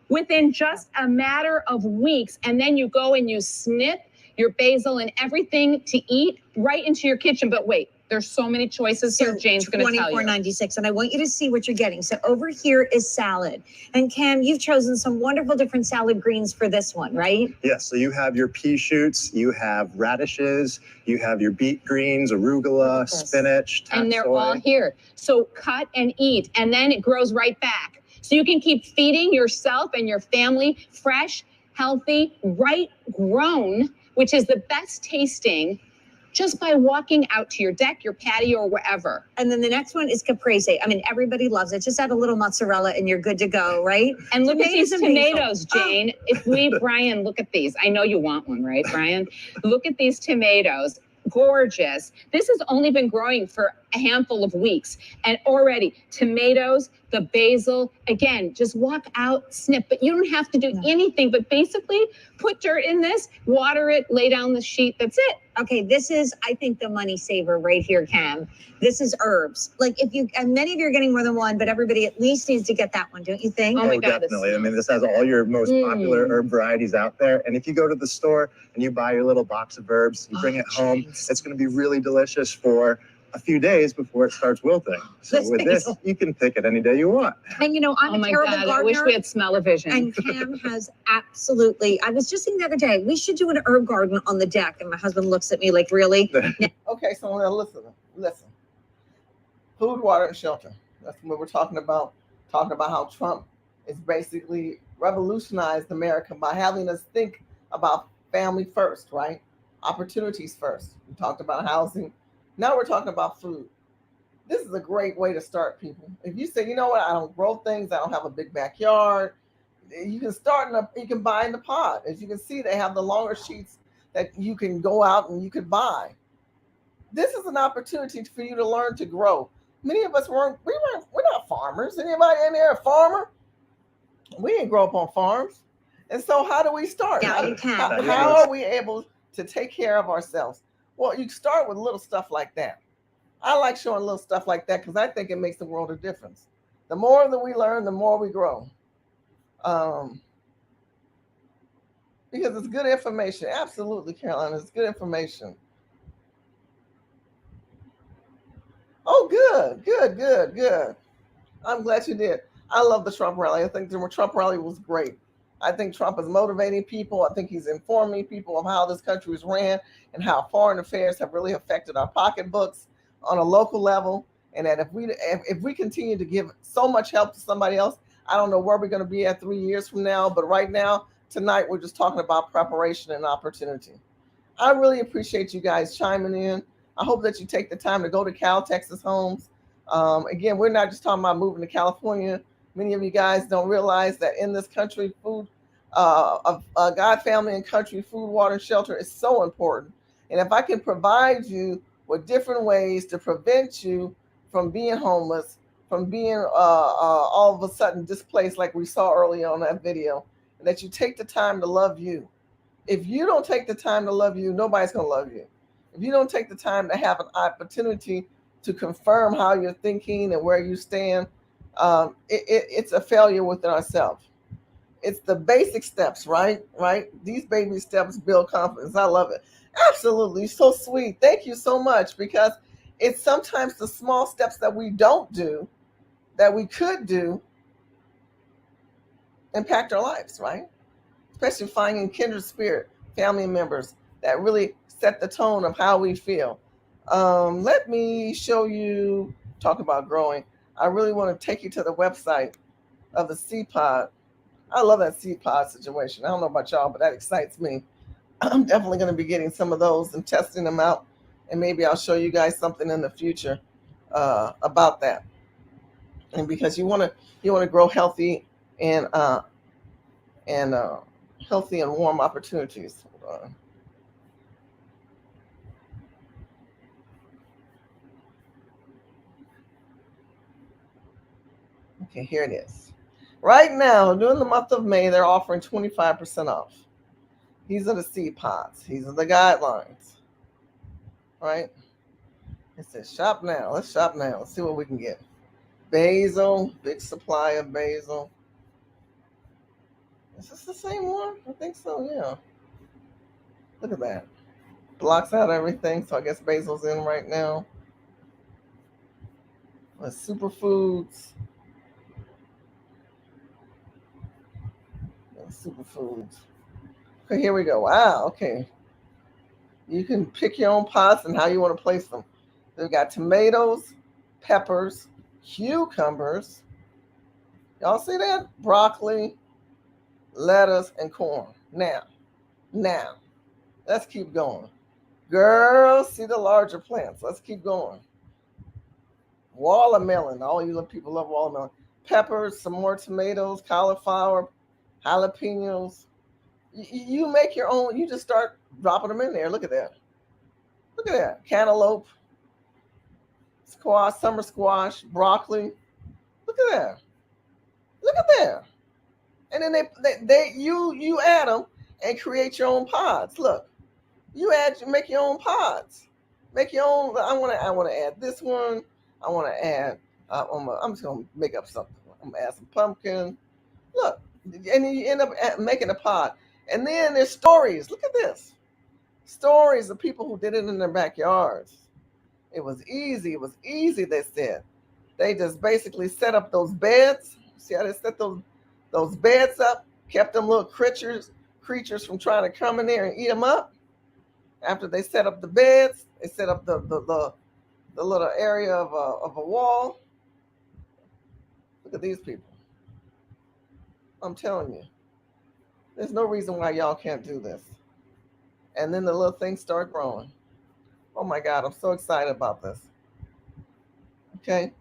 S21: within just a matter of weeks. And then you go and you snip your basil and everything to eat right into your kitchen. But wait, there's so many choices here. Jane's going to tell you.
S20: $24.96, and I want you to see what you're getting. So over here is salad. And Cam, you've chosen some wonderful different salad greens for this one, right?
S22: Yes, so you have your pea shoots, you have radishes, you have your beet greens, arugula, spinach,
S21: and they're all here. So cut and eat, and then it grows right back. So you can keep feeding yourself and your family fresh, healthy, right grown, which is the best tasting, just by walking out to your deck, your patio, or wherever.
S20: And then the next one is caprese. I mean, everybody loves it. Just add a little mozzarella and you're good to go, right?
S21: And look at these tomatoes, Jane. Brian, look at these. I know you want one, right, Brian? Look at these tomatoes. Gorgeous. This has only been growing for a handful of weeks, and already tomatoes, the basil, again, just walk out, snip, but you don't have to do anything, but basically put dirt in this, water it, lay down the sheet. That's it.
S20: Okay, this is, I think, the money saver right here, Cam. This is herbs. Like, if you, and many of you are getting more than one, but everybody at least needs to get that one, don't you think?
S21: Oh my God,
S22: definitely. I mean, this has all your most popular herb varieties out there. And if you go to the store and you buy your little box of herbs, you bring it home, it's going to be really delicious for a few days before it starts wilting. So with this, you can pick it any day you want.
S20: And you know, I'm a terrible gardener.
S21: I wish we had smell-o-vision.
S20: And Cam has absolutely, I was just thinking the other day, we should do an herb garden on the deck. And my husband looks at me like, really?
S1: Okay, so now listen. Food, water, and shelter. That's what we're talking about. Talking about how Trump is basically revolutionized America by having us think about family first, right? Opportunities first. We talked about housing. Now we're talking about food. This is a great way to start, people. If you say, you know what, I don't grow things, I don't have a big backyard, you can start you can buy in the pod. As you can see, they have the longer sheets that you can go out and you can buy. This is an opportunity for you to learn to grow. Many of us we're not farmers. Anybody in there a farmer? We didn't grow up on farms. And so how do we start?
S20: Now you can.
S1: How are we able to take care of ourselves? Well, you start with little stuff like that. I like showing little stuff like that because I think it makes the world a difference. The more that we learn, the more we grow. Because it's good information. Absolutely, Caroline, it's good information. Oh, good. I'm glad you did. I love the Trump rally. I think the Trump rally was great. I think Trump is motivating people. I think he's informing people of how this country is ran and how foreign affairs have really affected our pocketbooks on a local level. And that if we continue to give so much help to somebody else, I don't know where we're going to be at 3 years from now. But right now, tonight, we're just talking about preparation and opportunity. I really appreciate you guys chiming in. I hope that you take the time to go to Cal Texas Homes. Again, we're not just talking about moving to California. Many of you guys don't realize that in this country, food, God, family, and country, food, water, and shelter is so important. And if I can provide you with different ways to prevent you from being homeless, from being all of a sudden displaced like we saw earlier on that video, and that you take the time to love you. If you don't take the time to love you, nobody's going to love you. If you don't take the time to have an opportunity to confirm how you're thinking and where you stand, it's a failure within ourselves. It's the basic steps, right? These baby steps build confidence. I love it. Absolutely. So sweet. Thank you so much, because it's sometimes the small steps that we don't do that we could do impact our lives, right? Especially finding kindred spirit, family members that really set the tone of how we feel. Let me show you, talk about growing. I really want to take you to the website of the seed pod. I love that seed pod situation. I don't know about y'all, but that excites me. I'm definitely going to be getting some of those and testing them out. And maybe I'll show you guys something in the future about that. And because you want to grow healthy and healthy and warm opportunities. Hold on. Okay, here it is. Right now, during the month of May, they're offering 25% off. These are the seed pods. These are the guidelines. Right? It says shop now. Let's shop now. Let's see what we can get. Basil, big supply of basil. Is this the same one? I think so, yeah. Look at that. Blocks out everything, so I guess basil's in right now. Superfoods. Superfoods. Okay, here we go. Wow, okay. You can pick your own pots and how you want to place them. They've got tomatoes, peppers, cucumbers. Y'all see that? Broccoli, lettuce, and corn. Now, let's keep going. Girls, see the larger plants. Let's keep going. Watermelon. All you people love watermelon. Peppers, some more tomatoes, cauliflower, jalapenos. You make your own. You just start dropping them in there. Look at that. Look at that. Cantaloupe, squash, summer squash, broccoli. Look at that. Look at that. And then you add them and create your own pods. Look, you make your own pods. Make your own. I want to add this one. I want to add. I'm just gonna make up something. I'm gonna add some pumpkin. Look, and you end up making a pod. And then there's stories. Look at this. Stories of people who did it in their backyards. It was easy, they said. They just basically set up those beds. See how they set those beds up? Kept them little creatures from trying to come in there and eat them up. After they set up the beds, they set up the little area of a wall. Look at these people. I'm telling you. There's no reason why y'all can't do this. And then the little things start growing. Oh my God, I'm so excited about this. Okay,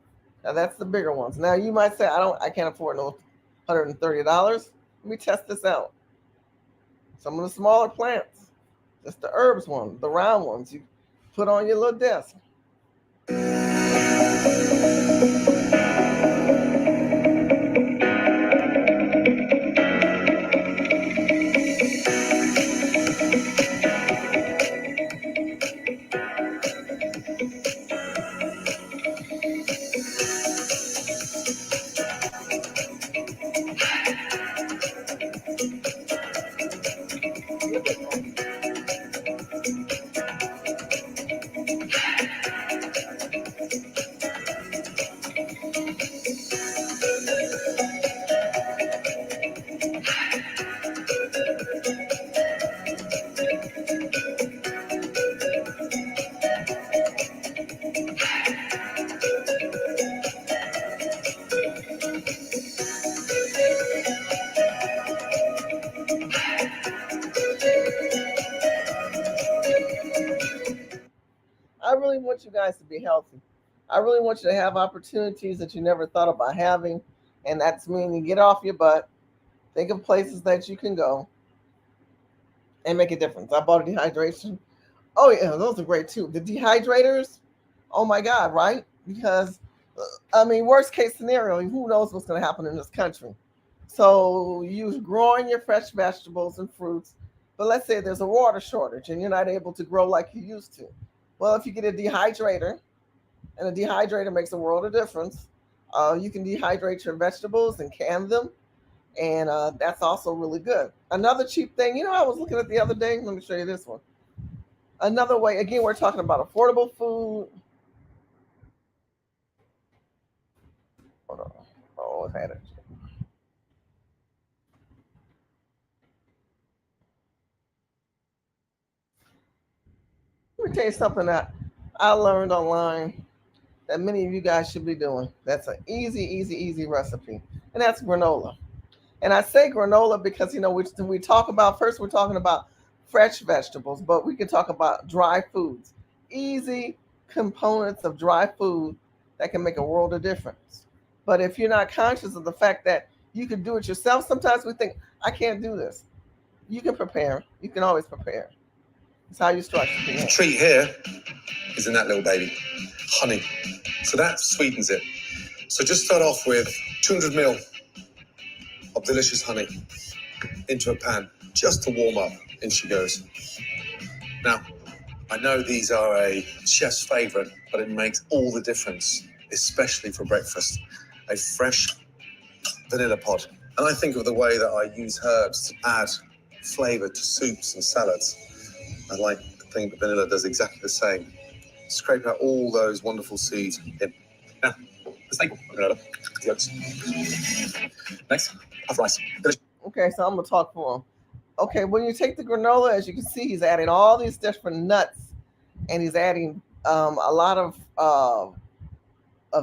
S1: now that's the bigger ones. Now you might say, I can't afford no $130. Let me test this out. Some of the smaller plants, just the herbs ones, the round ones, you put on your little desk. really want you guys to be healthy. I really want you to have opportunities that you never thought about having. And that's meaning get off your butt, think of places that you can go and make a difference. I bought a dehydration. Oh, yeah, those are great too. The dehydrators, oh my God, right? Because, I mean, worst case scenario, who knows what's going to happen in this country? So you're growing your fresh vegetables and fruits, but let's say there's a water shortage and you're not able to grow like you used to. Well, if you get a dehydrator, and a dehydrator makes a world of difference, you can dehydrate your vegetables and can them, and that's also really good. Another cheap thing, I was looking at the other day. Let me show you this one. Another way, again, we're talking about affordable food. Hold on. Oh, I had it. Let me tell you something that I learned online that many of you guys should be doing. That's an easy recipe, and that's granola. And I say granola because we talk about first we're talking about fresh vegetables, but we can talk about dry foods, easy components of dry food that can make a world of difference. But if you're not conscious of the fact that you can do it yourself, sometimes we think I can't do this. You can prepare. You can always prepare. It's how you start.
S3: The treat here is in that little baby, honey. So that sweetens it. So just start off with 200 ml of delicious honey into a pan just to warm up. In she goes. Now, I know these are a chef's favorite, but it makes all the difference, especially for breakfast. A fresh vanilla pod. And I think of the way that I use herbs to add flavor to soups and salads. I like to think that vanilla does exactly the same. Scrape out all those wonderful seeds in. Now, the staple, vanilla, the oats. Next, have rice.
S1: Okay, so I'm gonna talk for him. Okay, when you take the granola, as you can see, he's adding all these different nuts, and he's adding a lot of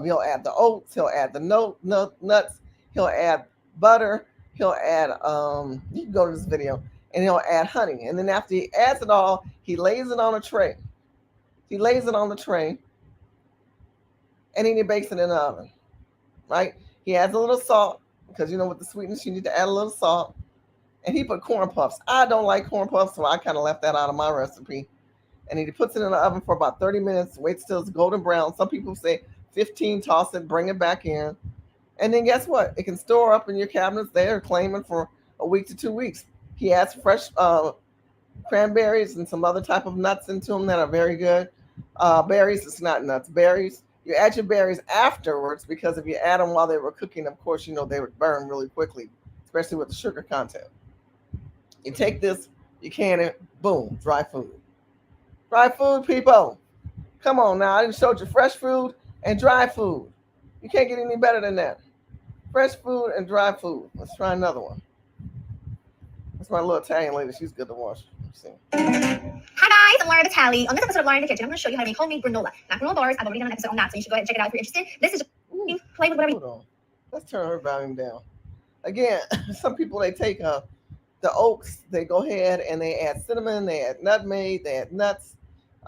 S1: he'll add the oats, he'll add the nuts, he'll add butter, he'll add you can go to this video, and he'll add honey, and then after he adds it all, he lays it on a tray. He lays it on the tray, and then he bakes it in the oven. Right? He adds a little salt because with the sweetness you need to add a little salt. And he put corn puffs. I don't like corn puffs, so I kind of left that out of my recipe. And he puts it in the oven for about 30 minutes, waits till it's golden brown. Some people say 15, toss it, bring it back in. And then guess what? It can store up in your cabinets. They're claiming for a week to 2 weeks. He adds fresh cranberries and some other type of nuts into them that are very good. Berries, it's not nuts, berries. You add your berries afterwards because if you add them while they were cooking, of course, they would burn really quickly, especially with the sugar content. You take this, you can it, boom, dry food. Dry food, people. Come on now, I just showed you fresh food and dry food. You can't get any better than that. Fresh food and dry food. Let's try another one. That's my little Italian lady. She's good to watch. Let's see.
S6: Hi guys, I'm Laura Vitale. On this episode of Laura in the Kitchen, I'm going to show you how to make homemade granola. Not granola bars. I've already done an episode on that, so you should go ahead and check it out if you're interested. This is just play with whatever you...
S1: Hold on. Let's turn her volume down. Again, some people, they take the oats, they go ahead and they add cinnamon, they add nutmeg, they add nuts.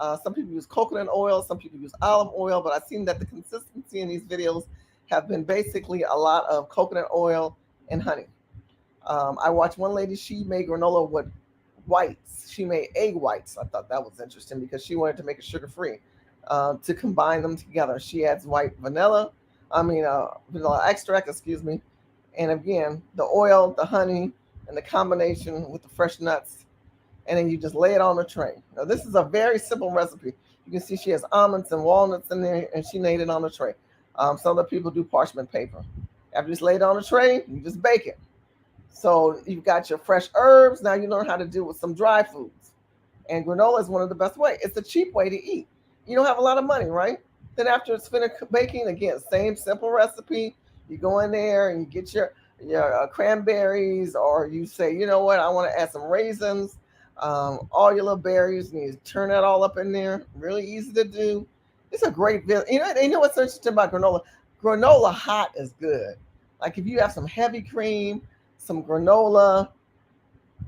S1: Some people use coconut oil, some people use olive oil, but I've seen that the consistency in these videos have been basically a lot of coconut oil and honey. I watched one lady, she made granola with whites. She made egg whites. I thought that was interesting because she wanted to make it sugar-free. To combine them together, she adds vanilla extract, and again, the oil, the honey, and the combination with the fresh nuts, and then you just lay it on the tray. Now, this is a very simple recipe. You can see she has almonds and walnuts in there, and she laid it on the tray. Some other people do parchment paper. After you just lay it on the tray, you just bake it. So you've got your fresh herbs. Now you learn how to do with some dry foods. And granola is one of the best ways. It's a cheap way to eat. You don't have a lot of money, right? Then after it's finished baking, again, same simple recipe. You go in there and you get your cranberries, or you say, you know what, I want to add some raisins, all your little berries, and you turn that all up in there. Really easy to do. It's a great video. You know what's interesting about granola? Granola hot is good. Like if you have some heavy cream, some granola,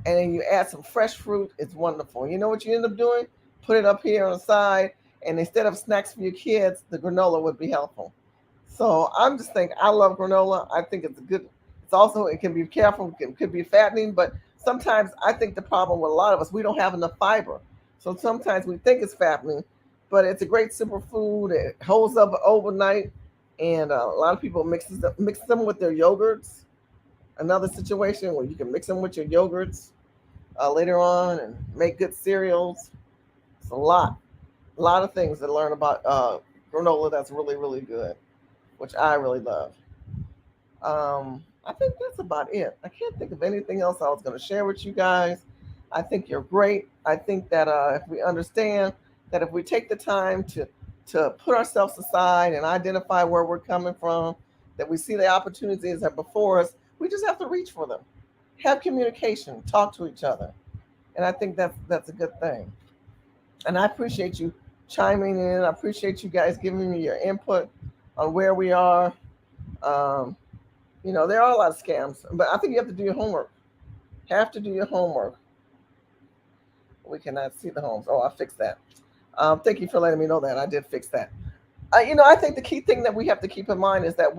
S1: and then you add some fresh fruit, it's wonderful. You know what you end up doing? Put it up here on the side, And instead of snacks for your kids, the granola would be helpful. So I'm just thinking, I love granola. I think it's a good. It's also, it can be careful, it could be fattening, but sometimes I think the problem with a lot of us, we don't have enough fiber. So sometimes we think it's fattening, but it's a great superfood. It holds up overnight, and a lot of people mix them with their yogurts. Another situation where you can mix them with your yogurts later on and make good cereals. It's a lot of things to learn about granola that's really, really good, which I really love. I think that's about it. I can't think of anything else I was going to share with you guys. I think you're great. I think that if we understand that if we take the time to put ourselves aside and identify where we're coming from, that we see the opportunities that are before us, we just have to reach for them. Have communication, talk to each other, and I think that's a good thing. And I appreciate you chiming in. I appreciate you guys giving me your input on where we are. Um, there are a lot of scams, but I think you have to do your homework. Have to do your homework. We cannot see the homes. Oh, I fixed that. Thank you for letting me know that. I did fix that. I think the key thing that we have to keep in mind is that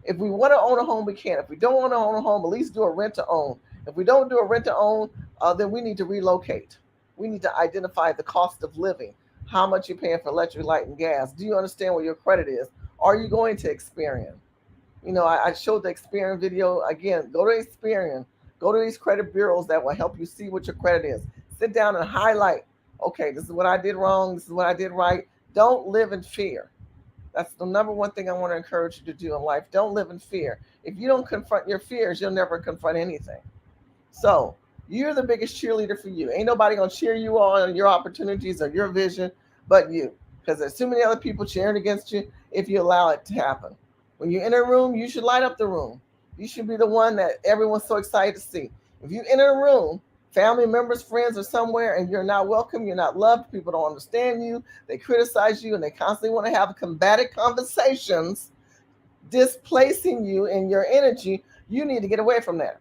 S1: if we want to own a home, we can. If we don't want to own a home, at least do a rent to own. If we don't do a rent to own, then we need to relocate. We need to identify the cost of living, how much you're paying for electric, light, and gas. Do you understand what your credit is? Are you going to Experian? I showed the Experian video. Again, go to Experian. Go to these credit bureaus that will help you see what your credit is. Sit down and highlight. Okay, this is what I did wrong. This is what I did right. Don't live in fear. That's the number one thing I want to encourage you to do in life. Don't live in fear. If you don't confront your fears, you'll never confront anything. So you're the biggest cheerleader for you. Ain't nobody gonna cheer you on your opportunities or your vision but you. Because there's too many other people cheering against you if you allow it to happen. When you're in a room, you should light up the room. You should be the one that everyone's so excited to see. If you enter a room, family members, friends, or somewhere, and you're not welcome, you're not loved, people don't understand you, they criticize you, and they constantly want to have combative conversations, displacing you in your energy, you need to get away from that.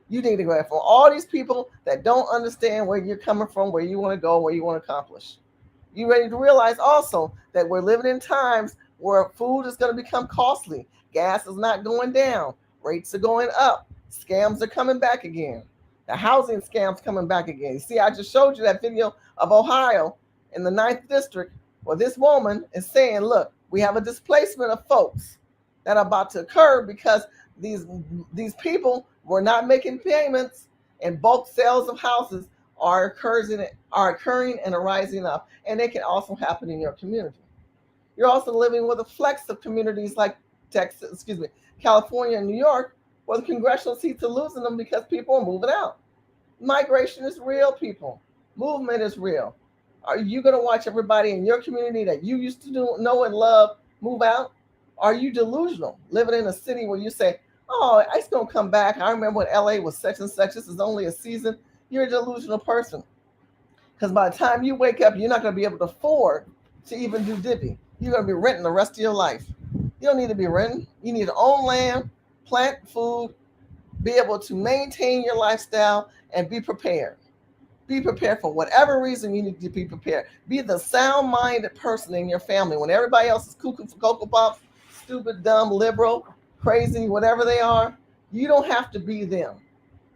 S1: You need to go away from all these people that don't understand where you're coming from, where you want to go, where you want to accomplish. You ready to realize also that we're living in times where food is going to become costly. Gas is not going down. Rates are going up. Scams are coming back again. The housing scams coming back again. You see, I just showed you that video of Ohio in the 9th district where this woman is saying, look, we have a displacement of folks that are about to occur because these people were not making payments, and bulk sales of houses are occurring and arising up. And they can also happen in your community. You're also living with a flex of communities like California and New York, where the congressional seats are losing them because people are moving out. Migration is real, people. Movement is real. Are you going to watch everybody in your community that you used to know and love move out? Are you delusional, living in a city where you say, oh, it's going to come back. I remember when LA was such and such. This is only a season. You're a delusional person. Because by the time you wake up, you're not going to be able to afford to even do Divvy. You're going to be renting the rest of your life. You don't need to be renting. You need to own land, plant food, be able to maintain your lifestyle, and be prepared. Be prepared for whatever reason you need to be prepared. Be the sound-minded person in your family. When everybody else is cuckoo for Cocoa Puffs, stupid, dumb, liberal, crazy, whatever they are, you don't have to be them.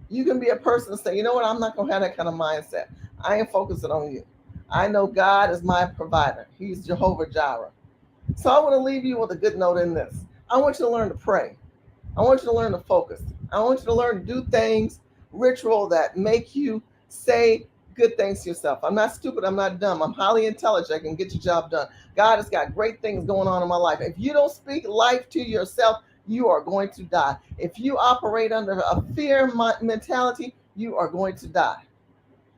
S1: You can be a person and say, you know what, I'm not going to have that kind of mindset. I am focusing on you. I know God is my provider. He's Jehovah Jireh. So I want to leave you with a good note in this. I want you to learn to pray. I want you to learn to focus. I want you to learn to do things, ritual that make you say good things to yourself. I'm not stupid. I'm not dumb. I'm highly intelligent. I can get your job done. God has got great things going on in my life. If you don't speak life to yourself, you are going to die. If you operate under a fear mentality, you are going to die.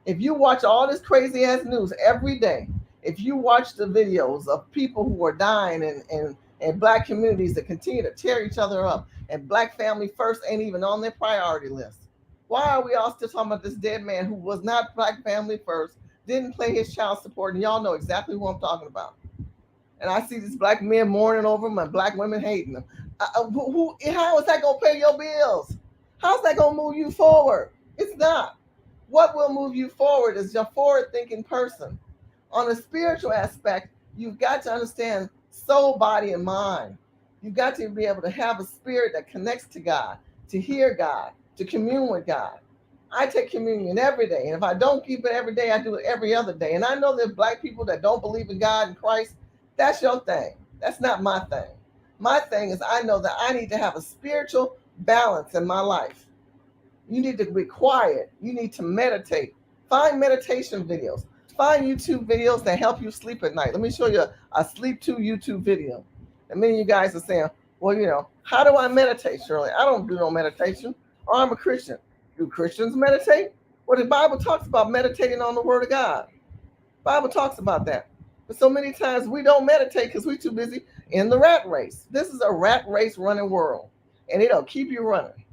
S1: If you watch all this crazy ass news every day, if you watch the videos of people who are dying in black communities that continue to tear each other up, and black family first ain't even on their priority list. Why are we all still talking about this dead man who was not black family first, didn't pay his child support, and y'all know exactly who I'm talking about. And I see these black men mourning over him and black women hating them. How is that going to pay your bills? How's that going to move you forward? It's not. What will move you forward is your forward-thinking person. On a spiritual aspect, You've got to understand soul, body, and mind. You've got to be able to have a spirit that connects to God, to hear God, to commune with God. I take communion every day, and if I don't keep it every day, I do it every other day. And I know there's black people that don't believe in God and Christ. That's your thing. That's not my thing. My thing is I know that I need to have a spiritual balance in my life. You need to be quiet. You need to meditate. Find meditation videos. Find YouTube videos that help you sleep at night. Let me show you a sleep to YouTube video. And many of you guys are saying, well, how do I meditate, Shirley? I don't do no meditation. Or I'm a Christian. Do Christians meditate? Well, the Bible talks about meditating on the Word of God. The Bible talks about that. But so many times we don't meditate because we're too busy in the rat race. This is a rat race running world. And it'll keep you running.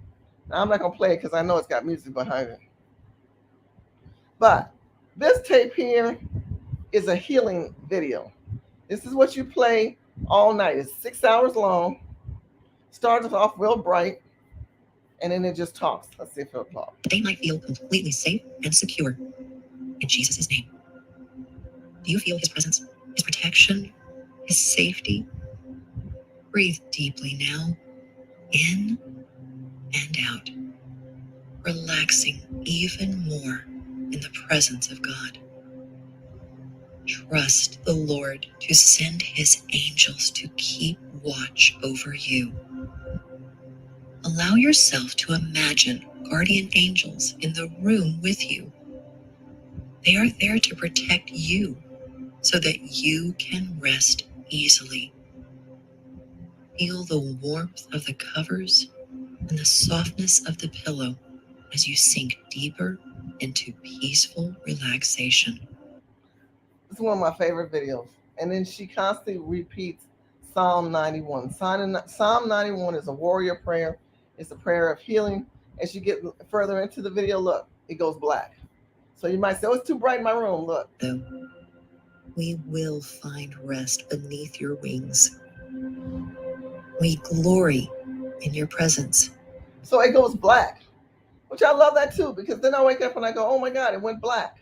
S1: Now, I'm not going to play it because I know it's got music behind it. But this tape here is a healing video. This is what you play all night. It's 6 hours long. Starts off real bright. And then it just talks. Let's see if it'll talk.
S7: They might feel completely safe and secure in Jesus' name. Do you feel his presence, his protection, his safety? Breathe deeply now, in and out, relaxing even more in the presence of God. Trust the Lord to send his angels to keep watch over you. Allow yourself to imagine guardian angels in the room with you. They are there to protect you so that you can rest easily. Feel the warmth of the covers and the softness of the pillow as you sink deeper into peaceful relaxation.
S1: It's one of my favorite videos. And then she constantly repeats Psalm 91. Psalm 91 is a warrior prayer. It's a prayer of healing. As you get further into the video, look, it goes black. So you might say, oh, it's too bright in my room. Look.
S7: We will find rest beneath your wings. We glory in your presence.
S1: So it goes black, which I love that too, because then I wake up and I go, oh my God, it went black.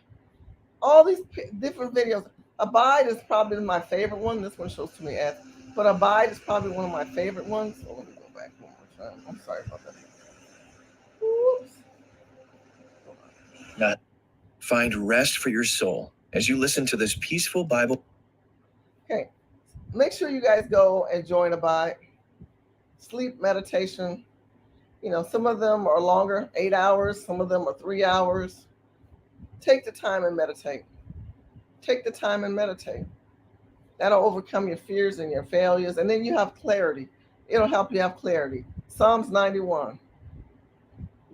S1: All these different videos. Abide is probably my favorite one. This one shows too many ads. But Abide is probably one of my favorite ones. So let me go back one more time. I'm sorry about that. Whoops.
S2: Find rest for your soul as you listen to this peaceful Bible.
S1: Okay. Make sure you guys go and join Abide. Sleep meditation. Some of them are longer, 8 hours. Some of them are 3 hours. Take the time and meditate. Take the time and meditate. That'll overcome your fears and your failures. And then you have clarity. It'll help you have clarity. Psalms 91.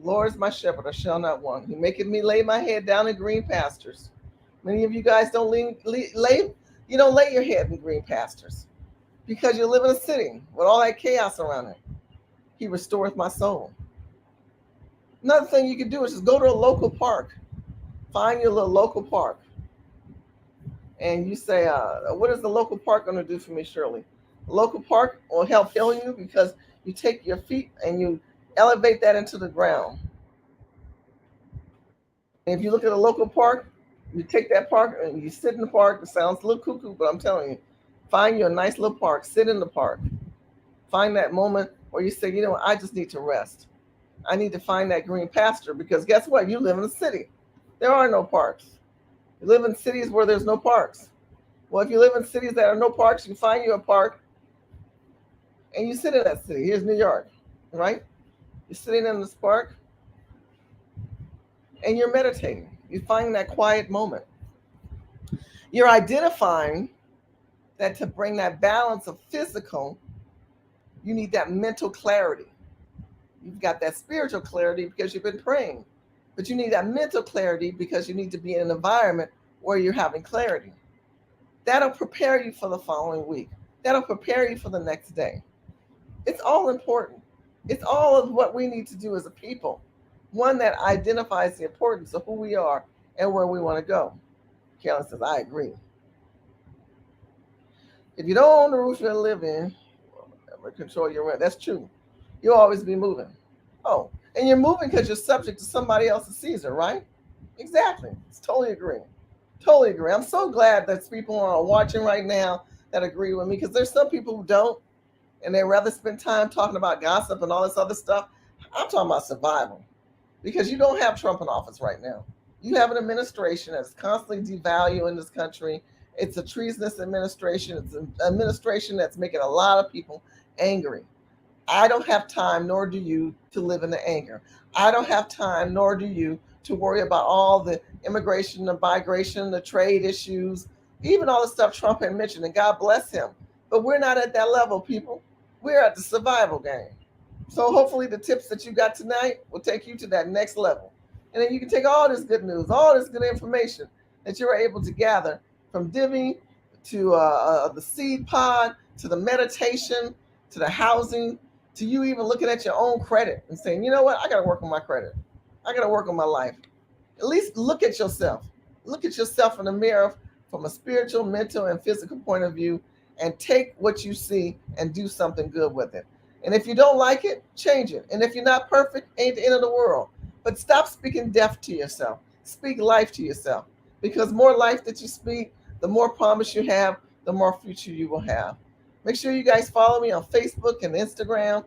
S1: Lord is my shepherd, I shall not want. He maketh me lay my head down in green pastures. Many of you guys don't lay your head in green pastures because you live in a city with all that chaos around it. He restoreth my soul. Another thing you can do is just go to a local park. Find your little local park. And you say, what is the local park going to do for me, Shirley? The local park will help heal you because you take your feet and you elevate that into the ground. And if you look at a local park, you take that park and you sit in the park. It sounds a little cuckoo, but I'm telling you, find you a nice little park. Sit in the park. Find that moment where you say, I just need to rest. I need to find that green pasture because guess what? You live in a city. There are no parks. You live in cities where there's no parks. Well, if you live in cities that are no parks, you find you a park and you sit in that city. Here's New York, right? You're sitting in this park and you're meditating. You find that quiet moment. You're identifying that to bring that balance of physical, you need that mental clarity. You've got that spiritual clarity because you've been praying, but you need that mental clarity because you need to be in an environment where you're having clarity. That'll prepare you for the following week. That'll prepare you for the next day. It's all important. It's all of what we need to do as a people. One that identifies the importance of who we are and where we want to go. Karen says, I agree. If you don't own the roof you live in, never control your rent. That's true. You'll always be moving. Oh, and you're moving because you're subject to somebody else's season, right? Exactly. It's totally agreeing. Totally agree. I'm so glad that people are watching right now that agree with me, because there's some people who don't, and they rather spend time talking about gossip and all this other stuff. I'm talking about survival, because you don't have Trump in office right now. You have an administration that's constantly devaluing this country. It's a treasonous administration. It's an administration that's making a lot of people angry. I don't have time, nor do you, to live in the anger. I don't have time, nor do you, to worry about all the immigration, the migration, the trade issues, even all the stuff Trump had mentioned, and God bless him. But we're not at that level, people. We're at the survival game. So hopefully the tips that you got tonight will take you to that next level. And then you can take all this good news, all this good information that you're able to gather from Divvy to the seed pod, to the meditation, to the housing, to you even looking at your own credit and saying, you know what, I got to work on my credit. I got to work on my life. At least look at yourself. Look at yourself in the mirror from a spiritual, mental, and physical point of view, and take what you see and do something good with it. And if you don't like it, change it. And if you're not perfect, ain't the end of the world. But stop speaking death to yourself. Speak life to yourself. Because more life that you speak, the more promise you have, the more future you will have. Make sure you guys follow me on Facebook and Instagram.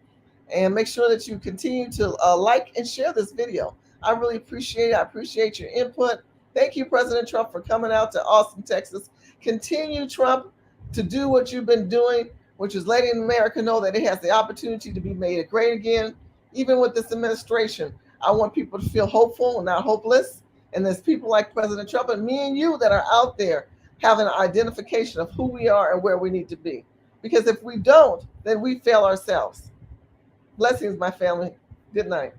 S1: And make sure that you continue to like and share this video. I really appreciate it. I appreciate your input. Thank you, President Trump, for coming out to Austin, Texas. Continue, Trump, to do what you've been doing, which is letting America know that it has the opportunity to be made great again. Even with this administration, I want people to feel hopeful and not hopeless. And there's people like President Trump and me and you that are out there having an identification of who we are and where we need to be. Because if we don't, then we fail ourselves. Blessings, my family. Good night.